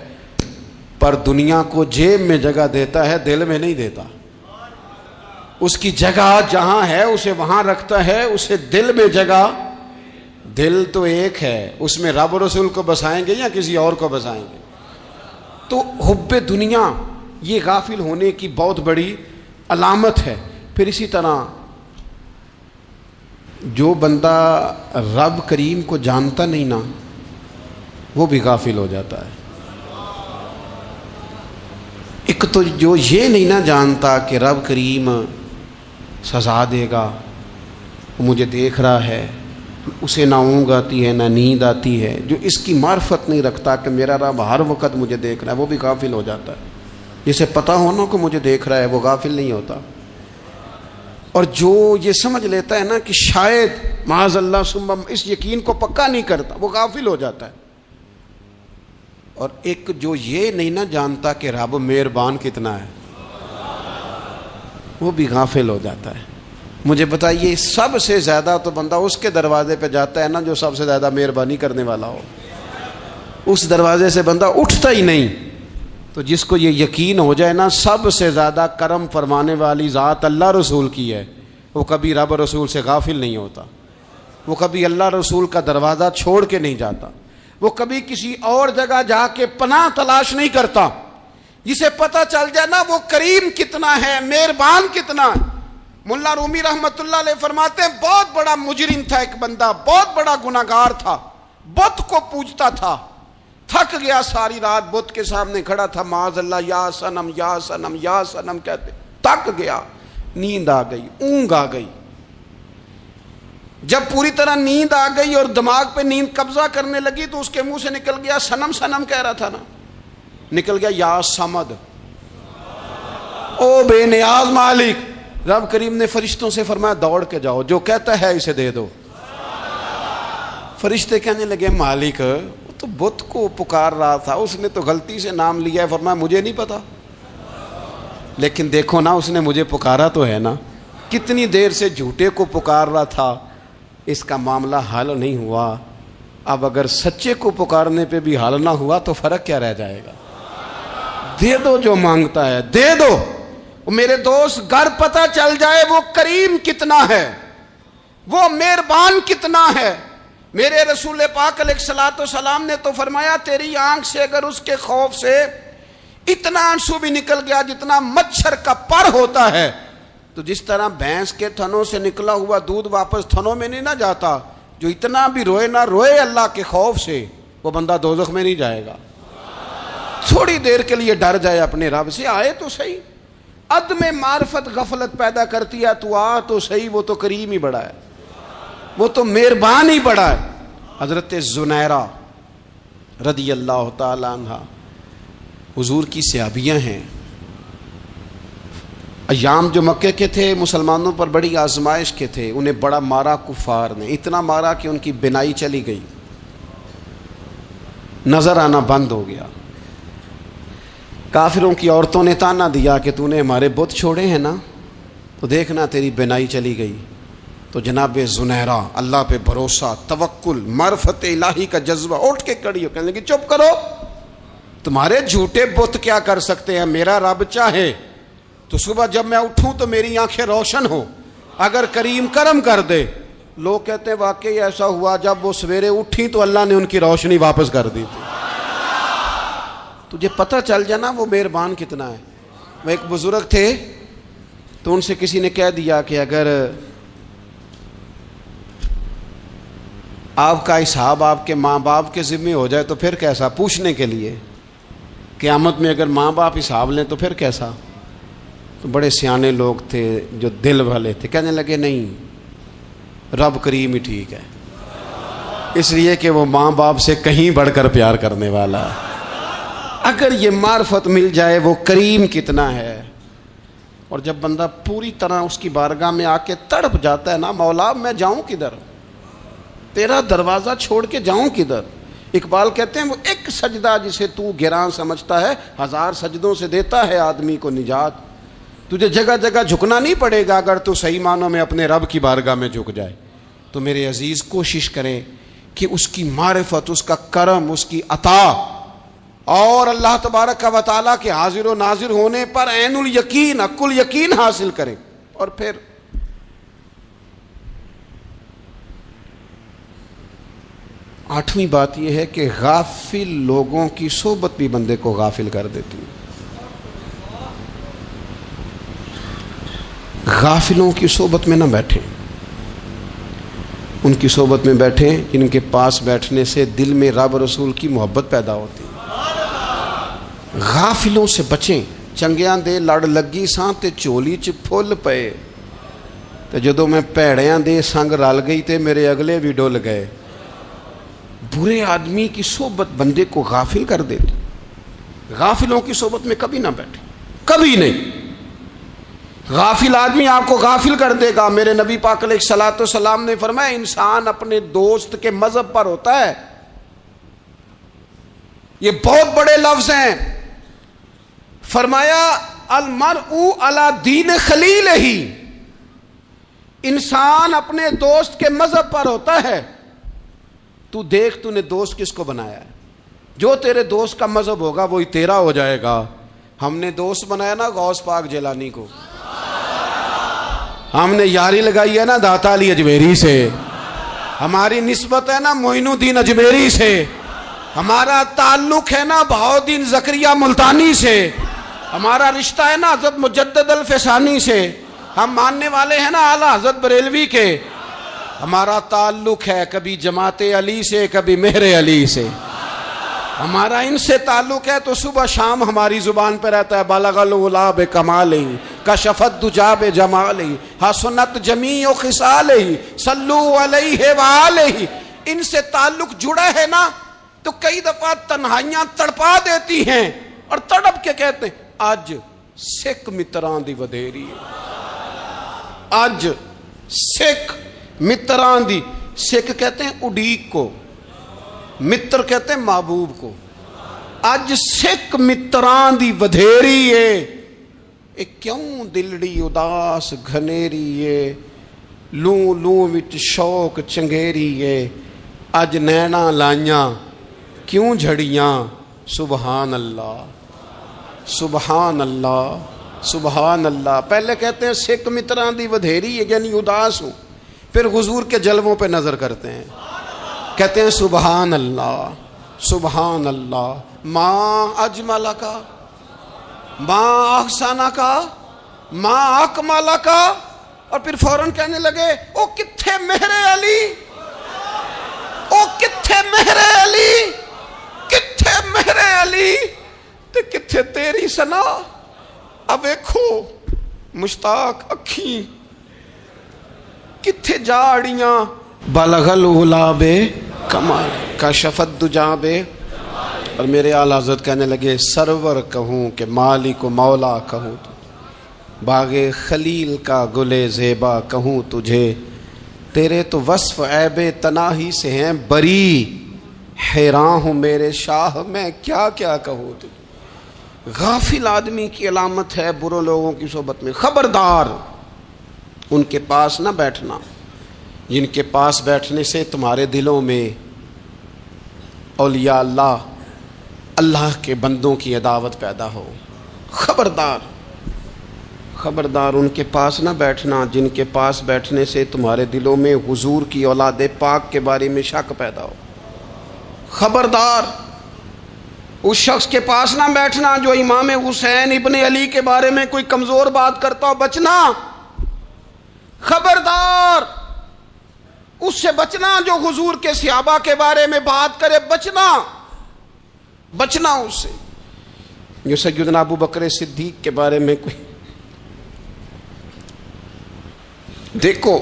S1: پر دنیا کو جیب میں جگہ دیتا ہے, دل میں نہیں دیتا. اس کی جگہ جہاں ہے اسے وہاں رکھتا ہے, اسے دل میں جگہ. دل تو ایک ہے, اس میں رب رسول کو بسائیں گے یا کسی اور کو بسائیں گے. تو حب دنیا یہ غافل ہونے کی بہت بڑی علامت ہے. پھر اسی طرح جو بندہ رب کریم کو جانتا نہیں نا وہ بھی غافل ہو جاتا ہے. ایک تو جو یہ نہیں نہ جانتا کہ رب کریم سزا دے گا, وہ مجھے دیکھ رہا ہے, اسے نہ اونگ آتی ہے نہ نیند آتی ہے, جو اس کی معرفت نہیں رکھتا کہ میرا رب ہر وقت مجھے دیکھ رہا ہے, وہ بھی غافل ہو جاتا ہے. جسے پتہ ہونا کہ مجھے دیکھ رہا ہے وہ غافل نہیں ہوتا. اور جو یہ سمجھ لیتا ہے نا کہ شاید معاذ اللہ ثم, اس یقین کو پکا نہیں کرتا, وہ غافل ہو جاتا ہے. اور ایک جو یہ نہیں نہ جانتا کہ رب مہربان کتنا ہے وہ بھی غافل ہو جاتا ہے. مجھے بتائیے سب سے زیادہ تو بندہ اس کے دروازے پہ جاتا ہے نا جو سب سے زیادہ مہربانی کرنے والا ہو, اس دروازے سے بندہ اٹھتا ہی نہیں. تو جس کو یہ یقین ہو جائے نا سب سے زیادہ کرم فرمانے والی ذات اللہ رسول کی ہے, وہ کبھی رب رسول سے غافل نہیں ہوتا. وہ کبھی اللہ رسول کا دروازہ چھوڑ کے نہیں جاتا، وہ کبھی کسی اور جگہ جا کے پناہ تلاش نہیں کرتا۔ جسے پتہ چل جائے نا وہ کریم کتنا ہے، مہربان کتنا ہے۔ ملا رومی رحمت اللہ علیہ فرماتے ہیں بہت بڑا مجرم تھا ایک بندہ، بہت بڑا گناہگار تھا، بت کو پوجتا تھا، تھک گیا، ساری رات بت کے سامنے کھڑا تھا، معاذ اللہ یا صنم یا صنم یا صنم کہتے، تھک گیا، نیند آ گئی، اونگ آ گئی۔ جب پوری طرح نیند آ گئی اور دماغ پہ نیند قبضہ کرنے لگی تو اس کے منہ سے نکل گیا، صنم صنم کہہ رہا تھا نا، نکل گیا یا صمد، او بے نیاز مالک۔ رب کریم نے فرشتوں سے فرمایا دوڑ کے جاؤ، جو کہتا ہے اسے دے دو۔ فرشتے کہنے لگے مالک وہ تو بت کو پکار رہا تھا، اس نے تو غلطی سے نام لیا ہے۔ فرمایا مجھے نہیں پتا، لیکن دیکھو نا اس نے مجھے پکارا تو ہے نا، کتنی دیر سے جھوٹے کو پکار رہا تھا، اس کا معاملہ حل نہیں ہوا، اب اگر سچے کو پکارنے پہ بھی حل نہ ہوا تو فرق کیا رہ جائے گا؟ دے دو جو مانگتا ہے، دے دو۔ میرے دوست گھر پتہ چل جائے وہ کریم کتنا ہے، وہ مہربان کتنا ہے۔ میرے رسول پاک علیہ الصلوۃ والسلام نے تو فرمایا تیری آنکھ سے اگر اس کے خوف سے اتنا آنسو بھی نکل گیا جتنا مچھر کا پر ہوتا ہے، تو جس طرح بھینس کے تھنوں سے نکلا ہوا دودھ واپس تھنوں میں نہیں نہ جاتا، جو اتنا بھی روئے نہ روئے اللہ کے خوف سے، وہ بندہ دوزخ میں نہیں جائے گا۔ تھوڑی دیر کے لیے ڈر جائے اپنے رب سے، آئے تو صحیح۔ عدم معرفت غفلت پیدا کرتی ہے، تو آ تو صحیح، وہ تو کریم ہی بڑا ہے، وہ تو مہربان ہی بڑا ہے۔ حضرت زنیرہ رضی اللہ تعالی عنہ حضور کی صحابیاں ہیں۔ ایام جو مکے کے تھے مسلمانوں پر بڑی آزمائش کے تھے، انہیں بڑا مارا کفار نے، اتنا مارا کہ ان کی بینائی چلی گئی، نظر آنا بند ہو گیا۔ کافروں کی عورتوں نے تانا دیا کہ تو نے ہمارے بت چھوڑے ہیں نا، تو دیکھنا تیری بینائی چلی گئی۔ تو جناب زنیرہ اللہ پہ بھروسہ، توکل، معرفت الہی کا جذبہ، اٹھ کے کھڑی ہو کہنے لگی چپ کرو، تمہارے جھوٹے بت کیا کر سکتے ہیں، میرا رب چاہے تو صبح جب میں اٹھوں تو میری آنکھیں روشن ہو، اگر کریم کرم کر دے۔ لوگ کہتے ہیں واقعی ایسا ہوا، جب وہ سویرے اٹھی تو اللہ نے ان کی روشنی واپس کر دی تھی۔ تجھے پتہ چل جانا وہ مہربان کتنا ہے۔ وہ ایک بزرگ تھے تو ان سے کسی نے کہہ دیا کہ اگر آپ کا حساب آپ کے ماں باپ کے ذمہ ہو جائے تو پھر کیسا، پوچھنے کے لیے قیامت میں اگر ماں باپ حساب لیں تو پھر کیسا۔ تو بڑے سیانے لوگ تھے جو دل والے تھے، کہنے لگے نہیں، رب کریم ہی ٹھیک ہے، اس لیے کہ وہ ماں باپ سے کہیں بڑھ کر پیار کرنے والا ہے۔ اگر یہ معرفت مل جائے وہ کریم کتنا ہے۔ اور جب بندہ پوری طرح اس کی بارگاہ میں آ کے تڑپ جاتا ہے نا، مولا میں جاؤں کدھر، تیرا دروازہ چھوڑ کے جاؤں کدھر۔ اقبال کہتے ہیں وہ ایک سجدہ جسے تو گراں سمجھتا ہے، 1000 سجدوں سے دیتا ہے آدمی کو نجات۔ تجھے جگہ جگہ جھکنا نہیں پڑے گا اگر تو صحیح معنوں میں اپنے رب کی بارگاہ میں جھک جائے۔ تو میرے عزیز کوشش کریں کہ اس کی معرفت، اس کا کرم، اس کی عطا اور اللہ تبارک و تعالیٰ کے حاضر و ناظر ہونے پر عین الیقین، حق الیقین حاصل کریں۔ اور پھر آٹھویں بات یہ ہے کہ غافل لوگوں کی صحبت بھی بندے کو غافل کر دیتی ہے۔ غافلوں کی صحبت میں نہ بیٹھیں، ان کی صحبت میں بیٹھیں جن کے پاس بیٹھنے سے دل میں رب رسول کی محبت پیدا ہوتی ہے۔ غافلوں سے بچیں۔ چنگیاں دے لڑ لگی ساں تے چولی چ پھل پئے، تے جدوں میں پیڑیاں دے سنگ رل گئی تے میرے اگلے بھی ڈول گئے۔ برے آدمی کی صحبت بندے کو غافل کر دیتی۔ غافلوں کی صحبت میں کبھی نہ بیٹھیں، کبھی نہیں۔ غافل آدمی آپ کو غافل کر دے گا۔ میرے نبی پاک علیہ الصلوۃ والسلام نے فرمایا انسان اپنے دوست کے مذہب پر ہوتا ہے۔ یہ بہت بڑے لفظ ہیں۔ فرمایا المرء علی دین خلیلہ، انسان اپنے دوست کے مذہب پر ہوتا ہے۔ تو دیکھ تو نے دوست کس کو بنایا ہے، جو تیرے دوست کا مذہب ہوگا وہی تیرا ہو جائے گا۔ ہم نے دوست بنایا نا غوث پاک جیلانی کو، ہم نے یاری لگائی ہے نا داتا علی اجمیری سے، ہماری نسبت ہے نا معین الدین اجمیری سے، ہمارا تعلق ہے نا بہاؤالدین زکریا ملتانی سے، ہمارا رشتہ ہے نا حضرت مجدد الفسانی سے، ہم ماننے والے ہیں نا اعلیٰ حضرت بریلوی کے، ہمارا تعلق ہے کبھی جماعت علی سے کبھی مہر علی سے، ہمارا ان سے تعلق ہے تو صبح شام ہماری زبان پہ رہتا ہے بالغ العلا بکمالہ کشف الدجی بجمالہ حسنت جمیع خصالہ صلو علیہ وآلہ۔ ان سے تعلق جڑا ہے نا تو کئی دفعہ تنہائیاں تڑپا دیتی ہیں اور تڑپ کے کہتے ہیں اج سکھ متراں دی ودھیری ہے، اج سکھ متراں دی، سکھ کہتے ہیں اڈیق کو، متر کہتے ہیں محبوب کو، اج سکھ متراں دی ودھیری ہے، اے کیوں دلڑی اداس گھنیری ہے، لوں لوں وچ شوق چنگیری ہے، اج نینا لائیاں کیوں جھڑیاں، سبحان اللہ سبحان اللہ سبحان اللہ۔ پہلے کہتے ہیں سکھ متراں دی ودھیری ہے یعنی اداس ہوں، پھر حضور کے جلووں پہ نظر کرتے ہیں، کہتے ہیں سبحان اللہ سبحان اللہ، ماں اجمل کا ماں احسانہ کا ماں اکمالہ کا، اور پھر فوراً کہنے لگے او کتھے مہر علی، او کتھے مہر علی، کتھے مہر علی تے کتھے تیری سنا، اب ویکھو مشتاق اکھیں کتھے جاڑیاں، بلغ العلا بکمال کشف الدجی بے، اور میرے اعلیٰ حضرت کہنے لگے سرور کہوں کہ مالک و مولا کہوں تو، باغ خلیل کا گل زیبا کہوں تجھے، تیرے تو وصف عیب تناہی سے ہیں بری، حیران ہوں میرے شاہ میں کیا کیا کہوں تجھے۔ غافل آدمی کی علامت ہے برے لوگوں کی صحبت میں، خبردار ان کے پاس نہ بیٹھنا جن کے پاس بیٹھنے سے تمہارے دلوں میں اولیاء اللہ اللہ کے بندوں کی عداوت پیدا ہو، خبردار خبردار ان کے پاس نہ بیٹھنا جن کے پاس بیٹھنے سے تمہارے دلوں میں حضور کی اولاد پاک کے بارے میں شک پیدا ہو، خبردار اس شخص کے پاس نہ بیٹھنا جو امام حسین ابن علی کے بارے میں کوئی کمزور بات کرتا ہو، بچنا، خبردار اس سے بچنا جو حضور کے صحابہ کے بارے میں بات کرے، بچنا بچنا اس سے، جو سیدنا ابو بکر صدیق کے بارے میں کوئی، دیکھو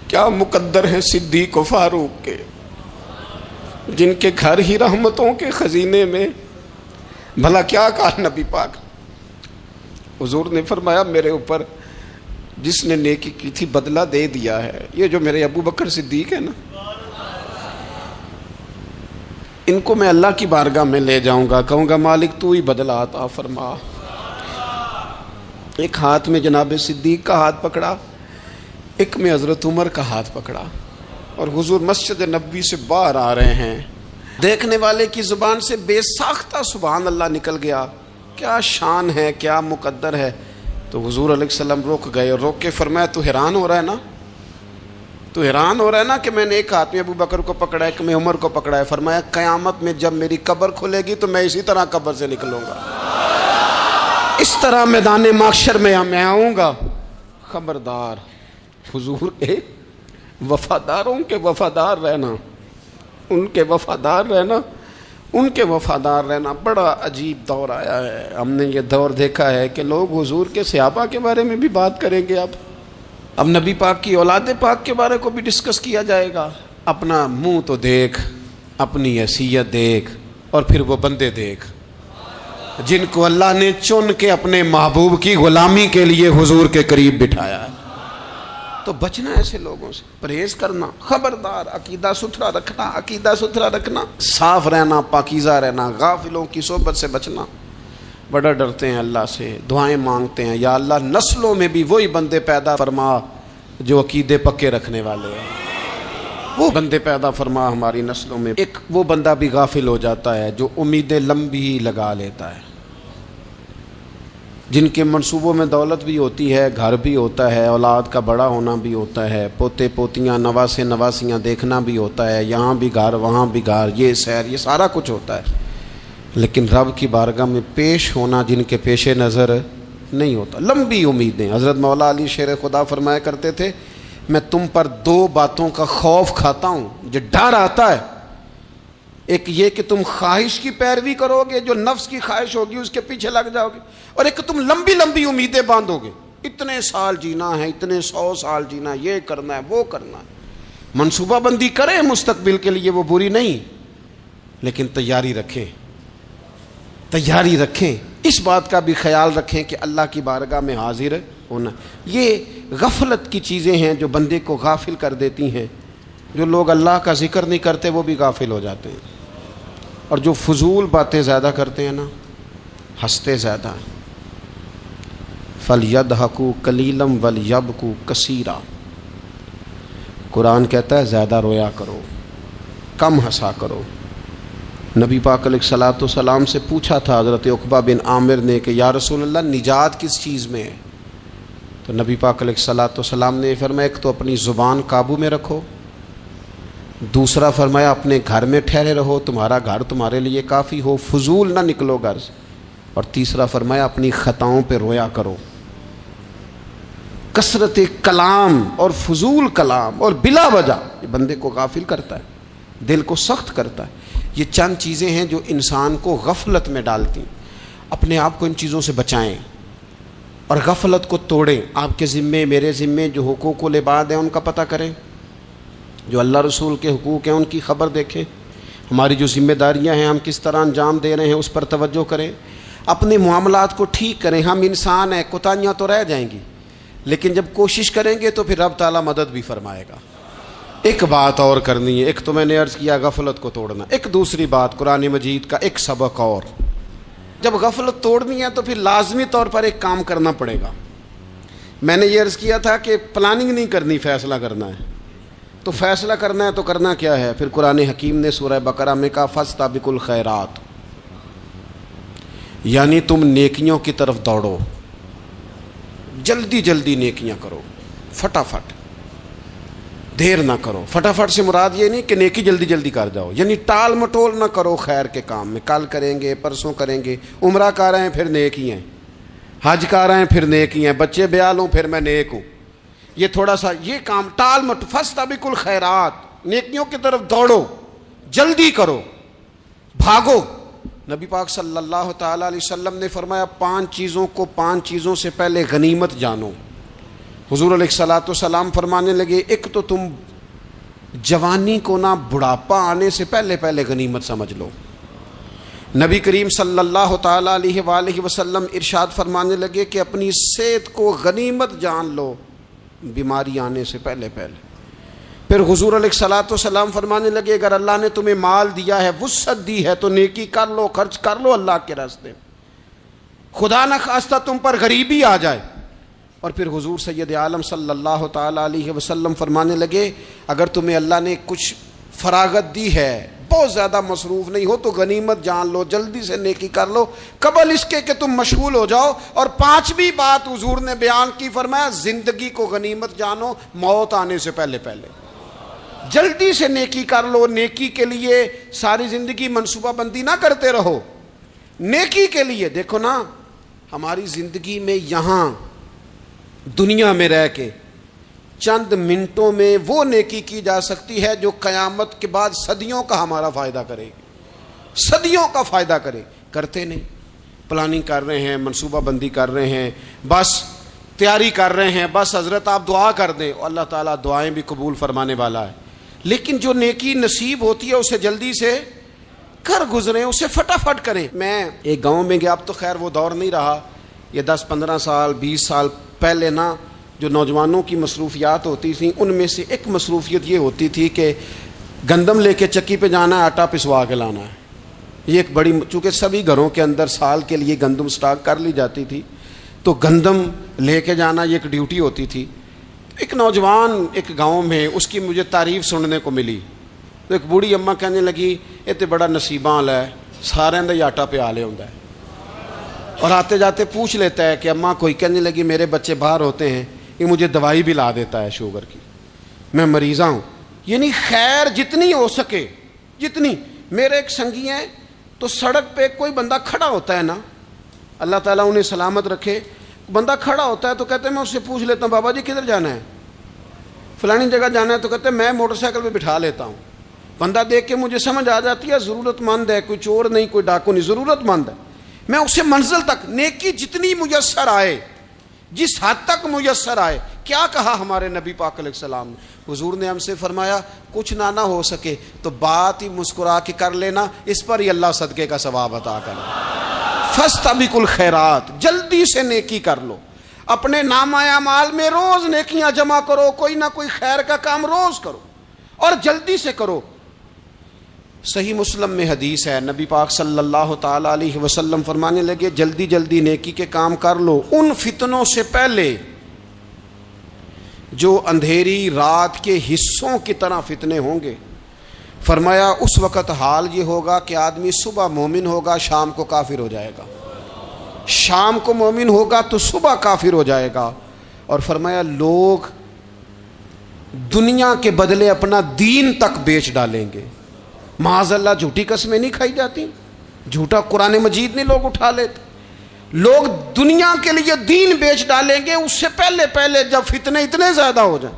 S1: کیا مقدر ہیں صدیق و فاروق کے، جن کے گھر ہی رحمتوں کے خزینے میں، بھلا کیا کہا نبی پاک، حضور نے فرمایا میرے اوپر جس نے نیکی کی تھی بدلہ دے دیا ہے، یہ جو میرے ابو بکر صدیق ہے نا، ان کو میں اللہ کی بارگاہ میں لے جاؤں گا، کہوں گا مالک تو ہی بدلہ عطا فرما۔ ایک ہاتھ میں جناب صدیق کا ہاتھ پکڑا، ایک میں حضرت عمر کا ہاتھ پکڑا، اور حضور مسجد نبوی سے باہر آ رہے ہیں، دیکھنے والے کی زبان سے بے ساختہ سبحان اللہ نکل گیا، کیا شان ہے کیا مقدر ہے۔ تو حضور علیہ السلام رک گئے اور روک کے فرمایا تو حیران ہو رہا ہے نا، تو حیران ہو رہا ہے نا کہ میں نے ایک ہاتھ میں ابو بکر کو پکڑا ہے، ایک میں عمر کو پکڑا ہے، فرمایا قیامت میں جب میری قبر کھلے گی تو میں اسی طرح قبر سے نکلوں گا، اس طرح میدان محشر میں آؤں گا، خبردار حضور ایک وفاداروں کے وفادار رہنا، ان کے وفادار رہنا، ان کے وفادار رہنا۔ بڑا عجیب دور آیا ہے، ہم نے یہ دور دیکھا ہے کہ لوگ حضور کے صحابہ کے بارے میں بھی بات کریں گے، اب نبی پاک کی اولاد پاک کے بارے کو بھی ڈسکس کیا جائے گا۔ اپنا منہ تو دیکھ، اپنی حیثیت دیکھ، اور پھر وہ بندے دیکھ جن کو اللہ نے چن کے اپنے محبوب کی غلامی کے لیے حضور کے قریب بٹھایا ہے۔ تو بچنا ایسے لوگوں سے، پرہیز کرنا، خبردار عقیدہ ستھرا رکھنا، عقیدہ ستھرا رکھنا، صاف رہنا، پاکیزہ رہنا، غافلوں کی صحبت سے بچنا۔ بڑا ڈرتے ہیں اللہ سے، دعائیں مانگتے ہیں یا اللہ نسلوں میں بھی وہی بندے پیدا فرما جو عقیدے پکے رکھنے والے ہیں، وہ بندے پیدا فرما ہماری نسلوں میں۔ ایک وہ بندہ بھی غافل ہو جاتا ہے جو امیدیں لمبی لگا لیتا ہے، جن کے منصوبوں میں دولت بھی ہوتی ہے، گھر بھی ہوتا ہے، اولاد کا بڑا ہونا بھی ہوتا ہے، پوتے پوتیاں نواسے نواسیاں دیکھنا بھی ہوتا ہے، یہاں بھی گھر وہاں بھی گھر، یہ سیر، یہ سارا کچھ ہوتا ہے، لیکن رب کی بارگاہ میں پیش ہونا جن کے پیش نظر نہیں ہوتا۔ لمبی امیدیں۔ حضرت مولا علی شیر خدا فرمایا کرتے تھے، میں تم پر دو باتوں کا خوف کھاتا ہوں، جو ڈر آتا ہے، ایک یہ کہ تم خواہش کی پیروی کرو گے، جو نفس کی خواہش ہوگی اس کے پیچھے لگ جاؤ گے، اور ایک کہ تم لمبی لمبی امیدیں باندھو گے، اتنے سال جینا ہے، اتنے 100 سال جینا ہے، یہ کرنا ہے وہ کرنا ہے۔ منصوبہ بندی کریں مستقبل کے لیے، وہ بری نہیں، لیکن تیاری رکھیں، تیاری رکھیں، اس بات کا بھی خیال رکھیں کہ اللہ کی بارگاہ میں حاضر ہونا۔ یہ غفلت کی چیزیں ہیں جو بندے کو غافل کر دیتی ہیں۔ جو لوگ اللہ کا ذکر نہیں کرتے وہ بھی غافل ہو جاتے ہیں، اور جو فضول باتیں زیادہ کرتے ہیں نا، ہنستے زیادہ ہیں۔ فَلْيَضْحَكُوا قَلِيلًا وَلْيَبْكُوا كَثِيرًا، قرآن کہتا ہے زیادہ رویا کرو، کم ہنسا کرو۔ نبی پاک علیہ الصلوۃ والسلام سے پوچھا تھا حضرت عقبہ بن عامر نے کہ یا رسول اللہ نجات کس چیز میں ہے؟ تو نبی پاک علیہ الصلوۃ والسلام نے فرمایا ایک تو اپنی زبان قابو میں رکھو، دوسرا فرمایا اپنے گھر میں ٹھہرے رہو، تمہارا گھر تمہارے لیے کافی ہو، فضول نہ نکلو گھر سے، اور تیسرا فرمایا اپنی خطاؤں پہ رویا کرو۔ کثرت کلام اور فضول کلام اور بلا وجہ یہ بندے کو غافل کرتا ہے، دل کو سخت کرتا ہے۔ یہ چند چیزیں ہیں جو انسان کو غفلت میں ڈالتی ہیں۔ اپنے آپ کو ان چیزوں سے بچائیں اور غفلت کو توڑیں۔ آپ کے ذمے، میرے ذمے جو حقوق العباد ہیں ان کا پتہ کریں، جو اللہ رسول کے حقوق ہیں ان کی خبر دیکھیں، ہماری جو ذمہ داریاں ہیں ہم کس طرح انجام دے رہے ہیں اس پر توجہ کریں، اپنے معاملات کو ٹھیک کریں۔ ہم انسان ہیں، کوتاہیاں تو رہ جائیں گی، لیکن جب کوشش کریں گے تو پھر رب تعالیٰ مدد بھی فرمائے گا۔ ایک بات اور کرنی ہے، ایک تو میں نے عرض کیا غفلت کو توڑنا، ایک دوسری بات قرآن مجید کا ایک سبق اور، جب غفلت توڑنی ہے تو پھر لازمی طور پر ایک کام کرنا پڑے گا۔ میں نے یہ عرض کیا تھا کہ پلاننگ نہیں کرنی، فیصلہ کرنا ہے۔ تو فیصلہ کرنا ہے تو کرنا کیا ہے؟ پھر قرآن حکیم نے سورہ بقرہ میں کہا فاستبقوا الخیرات، یعنی تم نیکیوں کی طرف دوڑو، جلدی جلدی نیکیاں کرو، فٹافٹ، دیر نہ کرو۔ فٹافٹ سے مراد یہ نہیں کہ نیکی جلدی جلدی کر جاؤ، یعنی ٹال مٹول نہ کرو خیر کے کام میں، کل کریں گے، پرسوں کریں گے، عمرہ کر رہے ہیں پھر نیکی ہیں، حج کر رہے ہیں پھر نیکی ہیں، بچے بیال ہوں پھر میں نیک ہوں، یہ تھوڑا سا یہ کام ٹال مٹ، فاستبقوا الخیرات، نیکیوں کی طرف دوڑو، جلدی کرو، بھاگو۔ نبی پاک صلی اللہ تعالیٰ علیہ وسلم نے فرمایا 5 چیزوں کو 5 چیزوں سے پہلے غنیمت جانو۔ حضور علیہ الصلوۃ والسلام فرمانے لگے ایک تو تم جوانی کو نہ بڑھاپا آنے سے پہلے پہلے غنیمت سمجھ لو۔ نبی کریم صلی اللہ تعالیٰ علیہ وآلہ وسلم ارشاد فرمانے لگے کہ اپنی صحت کو غنیمت جان لو، بیماری آنے سے پہلے پہلے۔ پھر حضور علیہ الصلوۃ والسلام فرمانے لگے اگر اللہ نے تمہیں مال دیا ہے، وسعت دی ہے، تو نیکی کر لو، خرچ کر لو اللہ کے راستے میں، خدا نہ خواستہ تم پر غریبی آ جائے۔ اور پھر حضور سید عالم صلی اللہ تعالیٰ علیہ وسلم فرمانے لگے اگر تمہیں اللہ نے کچھ فراغت دی ہے، بہت زیادہ مصروف نہیں ہو، تو غنیمت جان لو، جلدی سے نیکی کر لو قبل اس کے کہ تم مشغول ہو جاؤ۔ اور 5ویں بات حضور نے بیان کی، فرمایا زندگی کو غنیمت جانو، موت آنے سے پہلے پہلے جلدی سے نیکی کر لو۔ نیکی کے لیے ساری زندگی منصوبہ بندی نہ کرتے رہو، نیکی کے لیے دیکھو نا، ہماری زندگی میں یہاں دنیا میں رہ کے چند منٹوں میں وہ نیکی کی جا سکتی ہے جو قیامت کے بعد صدیوں کا ہمارا فائدہ کرے گی، صدیوں کا فائدہ کرتے نہیں۔ پلاننگ کر رہے ہیں، منصوبہ بندی کر رہے ہیں، بس تیاری کر رہے ہیں، بس حضرت آپ دعا کر دیں، اللہ تعالیٰ دعائیں بھی قبول فرمانے والا ہے، لیکن جو نیکی نصیب ہوتی ہے اسے جلدی سے کر گزریں، اسے فٹافٹ کریں۔ میں ایک گاؤں میں گیا، اب تو خیر وہ دور نہیں رہا، یہ 10-15 سال 20 سال پہلے نا جو نوجوانوں کی مصروفیات ہوتی تھیں ان میں سے ایک مصروفیت یہ ہوتی تھی کہ گندم لے کے چکی پہ جانا ہے، آٹا پسوا کے لانا ہے۔ یہ ایک بڑی، چونکہ سبھی گھروں کے اندر سال کے لیے گندم سٹاک کر لی جاتی تھی، تو گندم لے کے جانا یہ ایک ڈیوٹی ہوتی تھی۔ ایک نوجوان ایک گاؤں میں، اس کی مجھے تعریف سننے کو ملی، تو ایک بوڑھی اماں کہنے لگی یہ تو بڑا نصیباں والا ہے، سارے دا آٹا پیا لے ہوندا ہے۔ اور آتے جاتے پوچھ لیتا ہے کہ اماں کوئی کہنے لگی میرے بچے باہر ہوتے ہیں، یہ مجھے دوائی بھی لا دیتا ہے شوگر کی، میں مریضہ ہوں. یعنی خیر جتنی ہو سکے جتنی. میرے ایک سنگی ہیں تو سڑک پہ کوئی بندہ کھڑا ہوتا ہے نا، اللہ تعالیٰ انہیں سلامت رکھے، بندہ کھڑا ہوتا ہے تو کہتے ہیں میں اس سے پوچھ لیتا ہوں بابا جی کدھر جانا ہے، فلانی جگہ جانا ہے، تو کہتے ہیں میں موٹر سائیکل پہ بٹھا لیتا ہوں. بندہ دیکھ کے مجھے سمجھ آ جاتی ہے ضرورت مند ہے، کوئی چور نہیں کوئی ڈاکو نہیں، ضرورت مند ہے. میں اسے منزل تک نیکی جتنی میسر آئے، جس حد تک میسر آئے. کیا کہا ہمارے نبی پاک علیہ السلام نے؟ حضور نے ہم سے فرمایا کچھ نہ ہو سکے تو بات ہی مسکرا کے کر لینا، اس پر ہی اللہ صدقے کا ثواب عطا کرے. فاستبقوا الخیرات، جلدی سے نیکی کر لو. اپنے نامہ اعمال میں روز نیکیاں جمع کرو، کوئی نہ کوئی خیر کا کام روز کرو اور جلدی سے کرو. صحیح مسلم میں حدیث ہے، نبی پاک صلی اللہ تعالی علیہ وسلم فرمانے لگے جلدی جلدی نیکی کے کام کر لو ان فتنوں سے پہلے جو اندھیری رات کے حصوں کی طرح فتنے ہوں گے. فرمایا اس وقت حال یہ ہوگا کہ آدمی صبح مومن ہوگا شام کو کافر ہو جائے گا، شام کو مومن ہوگا تو صبح کافر ہو جائے گا. اور فرمایا لوگ دنیا کے بدلے اپنا دین تک بیچ ڈالیں گے. معاذ اللہ جھوٹی قسمیں نہیں کھائی جاتی، جھوٹا قرآن مجید نہیں لوگ اٹھا لیتے. لوگ دنیا کے لیے دین بیچ ڈالیں گے. اس سے پہلے جب فتنے اتنے زیادہ ہو جائیں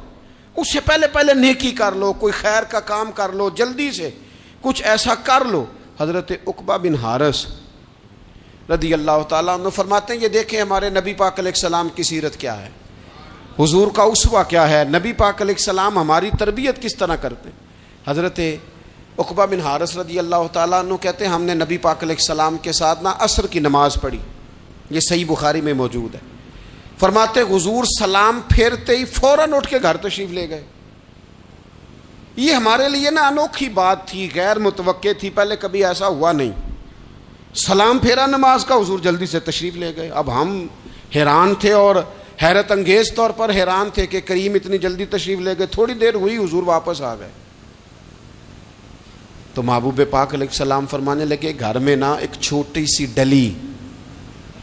S1: اس سے پہلے نیکی کر لو، کوئی خیر کا کام کر لو، جلدی سے کچھ ایسا کر لو. حضرت عقبہ بن حارث رضی اللہ تعالیٰ عنہ فرماتے ہیں یہ دیکھیں ہمارے نبی پاک علیہ السلام کی سیرت کیا ہے، حضور کا اسوہ کیا ہے، نبی پاک علیہ السلام ہماری تربیت کس طرح کرتے ہیں. حضرت عقبہ بن حارث رضی اللہ تعالیٰ عنہ کہتے ہیں ہم نے نبی پاک علیہ السلام کے ساتھ عصر کی نماز پڑھی، یہ صحیح بخاری میں موجود ہے. فرماتے حضور سلام پھیرتے ہی فوراً اٹھ کے گھر تشریف لے گئے. یہ ہمارے لیے انوکھی بات تھی، غیر متوقع تھی، پہلے کبھی ایسا ہوا نہیں. سلام پھیرا نماز کا، حضور جلدی سے تشریف لے گئے. اب ہم حیران تھے اور حیرت انگیز طور پر حیران تھے کہ کریم اتنی جلدی تشریف لے گئے. تھوڑی دیر ہوئی حضور واپس آ گئے تو محبوب پاک علیہ السلام فرمانے لگے گھر میں ایک چھوٹی سی ڈلی،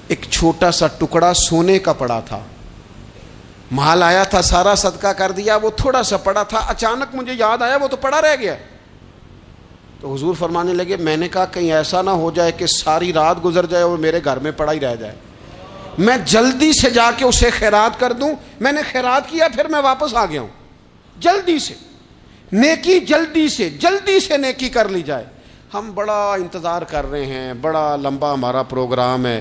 S1: ایک چھوٹا سا ٹکڑا سونے کا پڑا تھا، مال آیا تھا سارا صدقہ کر دیا، وہ تھوڑا سا پڑا تھا، اچانک مجھے یاد آیا وہ تو پڑا رہ گیا. تو حضور فرمانے لگے میں نے کہا کہیں ایسا نہ ہو جائے کہ ساری رات گزر جائے اور میرے گھر میں پڑا ہی رہ جائے، میں جلدی سے جا کے اسے خیرات کر دوں. میں نے خیرات کیا پھر میں واپس آ گیا ہوں. جلدی سے نیکی، جلدی سے نیکی کر لی جائے. ہم بڑا انتظار کر رہے ہیں، بڑا لمبا ہمارا پروگرام ہے،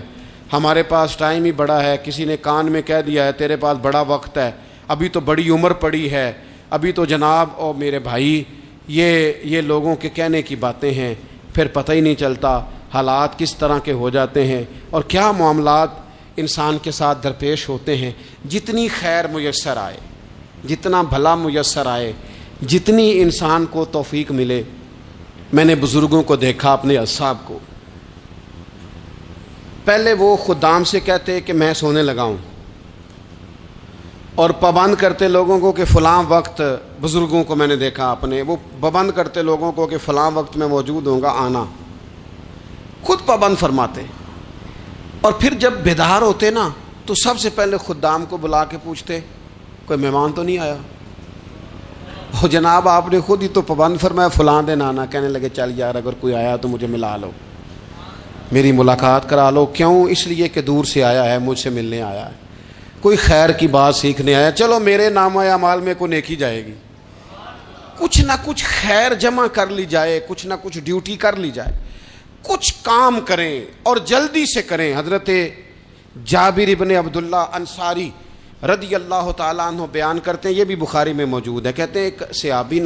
S1: ہمارے پاس ٹائم ہی بڑا ہے. کسی نے کان میں کہہ دیا ہے تیرے پاس بڑا وقت ہے، ابھی تو بڑی عمر پڑی ہے، ابھی تو جناب او میرے بھائی یہ لوگوں کے کہنے کی باتیں ہیں. پھر پتہ ہی نہیں چلتا حالات کس طرح کے ہو جاتے ہیں اور کیا معاملات انسان کے ساتھ درپیش ہوتے ہیں. جتنی خیر میسر آئے، جتنا بھلا میسر آئے، جتنی انسان کو توفیق ملے. میں نے بزرگوں کو دیکھا، اپنے اصحاب کو، پہلے وہ خدام سے کہتے کہ میں سونے لگا ہوں اور پابند کرتے لوگوں کو کہ فلاں وقت، بزرگوں کو میں نے دیکھا اپنے، وہ پابند کرتے لوگوں کو کہ فلاں وقت میں موجود ہوں گا آنا، خود پابند فرماتے. اور پھر جب بیدار ہوتے تو سب سے پہلے خدام کو بلا کے پوچھتے کوئی مہمان تو نہیں آیا. اور جناب آپ نے خود ہی تو پابند فرمایا فلاں دن آنا. کہنے لگے چل یار اگر کوئی آیا تو مجھے ملا لو، میری ملاقات کرا لو. کیوں؟ اس لیے کہ دور سے آیا ہے، مجھ سے ملنے آیا ہے، کوئی خیر کی بات سیکھنے آیا. چلو میرے نامہ اعمال میں کوئی نیکی جائے گی، کچھ نہ کچھ خیر جمع کر لی جائے، کچھ نہ کچھ ڈیوٹی کر لی جائے، کچھ کام کریں اور جلدی سے کریں. حضرت جابر ابن عبداللہ انصاری رضی اللہ تعالیٰ عنہ بیان کرتے ہیں، یہ بھی بخاری میں موجود ہے. کہتے ہیں ایک صحابی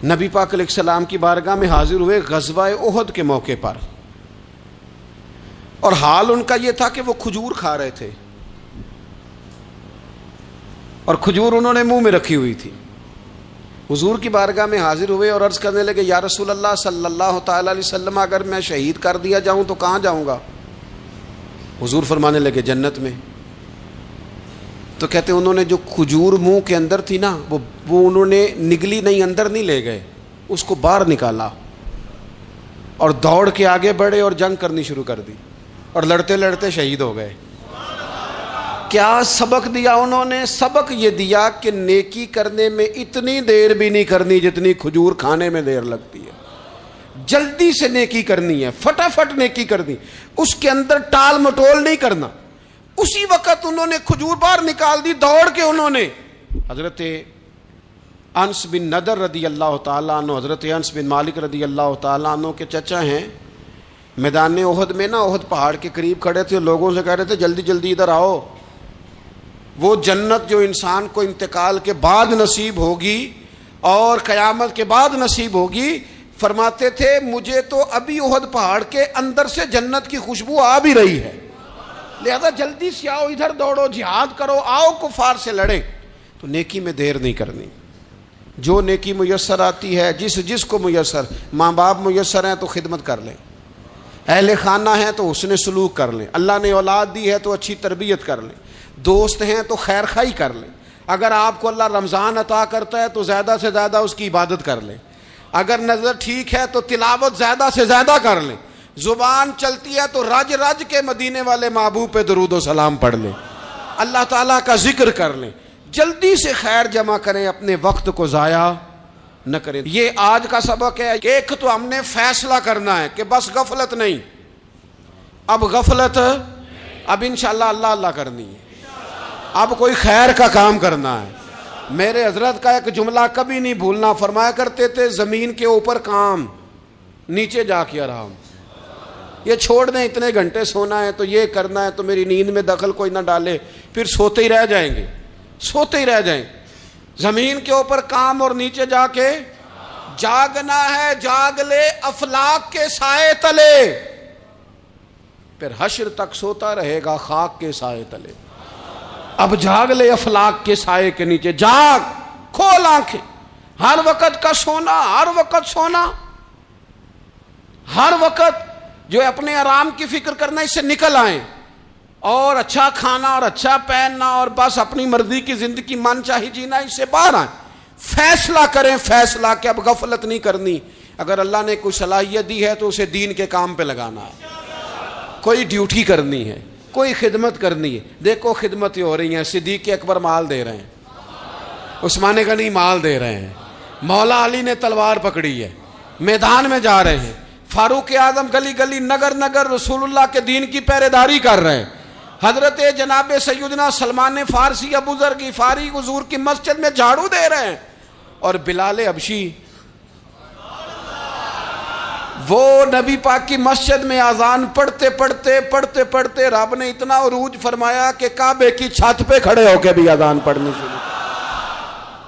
S1: نبی پاک علیہ السلام کی بارگاہ میں حاضر ہوئے غزوہ احد کے موقع پر، اور حال ان کا یہ تھا کہ وہ کھجور کھا رہے تھے اور کھجور انہوں نے منہ میں رکھی ہوئی تھی. حضور کی بارگاہ میں حاضر ہوئے اور عرض کرنے لگے یا رسول اللہ صلی اللہ تعالی علیہ وسلم اگر میں شہید کر دیا جاؤں تو کہاں جاؤں گا؟ حضور فرمانے لگے جنت میں. تو کہتے ہیں انہوں نے جو کھجور منہ کے اندر تھی وہ انہوں نے نگلی نہیں، اندر نہیں لے گئے، اس کو باہر نکالا اور دوڑ کے آگے بڑھے اور جنگ کرنی شروع کر دی. اور لڑتے لڑتے شہید ہو گئے۔ کیا سبق دیا انہوں نے؟ سبق یہ دیا کہ نیکی کرنے میں اتنی دیر بھی نہیں کرنی جتنی کھجور کھانے میں دیر لگتی ہے۔ جلدی سے نیکی کرنی ہے، فٹافٹ نیکی کرنی، اس کے اندر ٹال مٹول نہیں کرنا۔ اسی وقت انہوں نے کھجور باہر نکال دی، دوڑ کے انہوں نے حضرت انس بن نضر رضی اللہ تعالیٰ عنہ، حضرت انس بن مالک رضی اللہ تعالیٰ عنہ کے چچا ہیں، میدان احد میں نا، احد پہاڑ کے قریب کھڑے تھے، لوگوں سے کہہ رہے تھے جلدی جلدی ادھر آؤ، وہ جنت جو انسان کو انتقال کے بعد نصیب ہوگی اور قیامت کے بعد نصیب ہوگی، فرماتے تھے مجھے تو ابھی احد پہاڑ کے اندر سے جنت کی خوشبو آ بھی رہی ہے، لہذا جلدی سے آؤ، ادھر دوڑو، جہاد کرو، آؤ کفار سے لڑیں۔ تو نیکی میں دیر نہیں کرنی، جو نیکی میسر آتی ہے، جس کو میسر، ماں باپ میسر ہیں تو خدمت کر لیں، اہل خانہ ہیں تو حسن سلوک کر لیں، اللہ نے اولاد دی ہے تو اچھی تربیت کر لیں، دوست ہیں تو خیر خواہی کر لیں، اگر آپ کو اللہ رمضان عطا کرتا ہے تو زیادہ سے زیادہ اس کی عبادت کر لیں، اگر نظر ٹھیک ہے تو تلاوت زیادہ سے زیادہ کر لیں، زبان چلتی ہے تو رج رج کے مدینے والے محبوب پہ درود و سلام پڑھ لیں، اللہ تعالیٰ کا ذکر کر لیں، جلدی سے خیر جمع کریں، اپنے وقت کو ضائع نہ کریں۔ یہ آج کا سبق ہے۔ ایک تو ہم نے فیصلہ کرنا ہے کہ بس غفلت نہیں، اب غفلت، اب انشاءاللہ اللہ اللہ کرنی ہے، اب کوئی خیر کا کام کرنا ہے۔ میرے حضرت کا ایک جملہ کبھی نہیں بھولنا، فرمایا کرتے تھے زمین کے اوپر کام، نیچے جا کے آرام۔ یہ چھوڑ دیں اتنے گھنٹے سونا ہے تو یہ کرنا ہے تو میری نیند میں دخل کوئی نہ ڈالے، پھر سوتے ہی رہ جائیں گے، سوتے ہی رہ جائیں۔ زمین کے اوپر کام اور نیچے جا کے جاگنا ہے، جاگ لے افلاک کے سائے تلے، پھر حشر تک سوتا رہے گا خاک کے سائے تلے۔ اب جاگ لے افلاک کے سائے کے نیچے، جاگ، کھول آنکھیں، ہر وقت کا سونا، ہر وقت سونا، ہر وقت جو اپنے آرام کی فکر کرنا، اس سے نکل آئیں اور اچھا کھانا اور اچھا پہننا اور بس اپنی مرضی کی زندگی من چاہی جینا، اس سے باہر آئیں، فیصلہ کریں، فیصلہ کہ اب غفلت نہیں کرنی۔ اگر اللہ نے کوئی صلاحیت دی ہے تو اسے دین کے کام پہ لگانا ہے، کوئی ڈیوٹی کرنی ہے، کوئی خدمت کرنی ہے۔ دیکھو خدمتیں ہو رہی ہیں، صدیق اکبر مال دے رہے ہیں، عثمان غنی مال دے رہے ہیں، مولا علی نے تلوار پکڑی ہے، میدان میں جا رہے ہیں، فاروق اعظم گلی گلی نگر نگر رسول اللہ کے دین کی پہرے داری کر رہے ہیں، حضرت جناب سیدنا سلمان فارسی ابو ذر غفاری حضور کی مسجد میں جھاڑو دے رہے ہیں، اور بلال حبشی وہ نبی پاک کی مسجد میں اذان پڑھتے پڑھتے رب نے اتنا عروج فرمایا کہ کعبے کی چھت پہ کھڑے ہو کے بھی اذان پڑھنی شروع،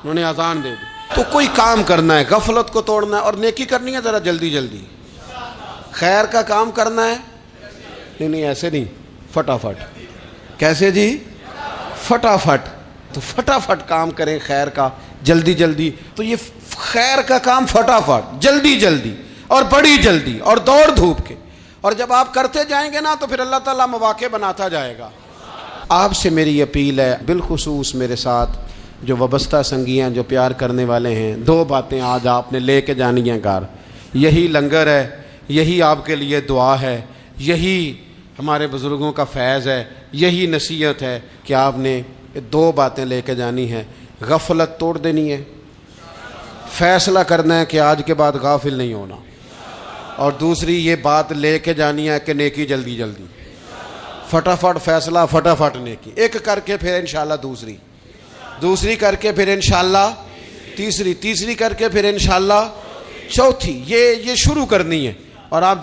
S1: انہوں نے اذان دے دی۔ تو کوئی کام کرنا ہے، غفلت کو توڑنا ہے اور نیکی کرنی ہے، ذرا جلدی جلدی خیر کا کام کرنا ہے، نہیں ایسے نہیں، فٹافٹ۔ کیسے جی؟ فٹافٹ۔ تو فٹافٹ کام کریں خیر کا، جلدی جلدی۔ تو یہ خیر کا کام فٹافٹ، جلدی جلدی اور بڑی جلدی اور دوڑ دھوپ کے، اور جب آپ کرتے جائیں گے نا تو پھر اللہ تعالیٰ مواقع بناتا جائے گا۔ آپ سے میری اپیل ہے، بالخصوص میرے ساتھ جو وابستہ سنگی ہیں، جو پیار کرنے والے ہیں، دو باتیں آج آپ نے لے کے جانی ہیں گھر۔ یہی لنگر ہے، یہی آپ کے لیے دعا ہے، یہی ہمارے بزرگوں کا فیض ہے، یہی نصیحت ہے کہ آپ نے دو باتیں لے کے جانی ہیں۔ غفلت توڑ دینی ہے، فیصلہ کرنا ہے کہ آج کے بعد غافل نہیں ہونا، اور دوسری یہ بات لے کے جانی ہے کہ نیکی جلدی جلدی، فٹافٹ فیصلہ، فٹافٹ نیکی، ایک کر کے پھر انشاءاللہ دوسری کر کے پھر انشاءاللہ تیسری کر کے پھر انشاءاللہ چوتھی، یہ شروع کرنی ہے۔ اور آپ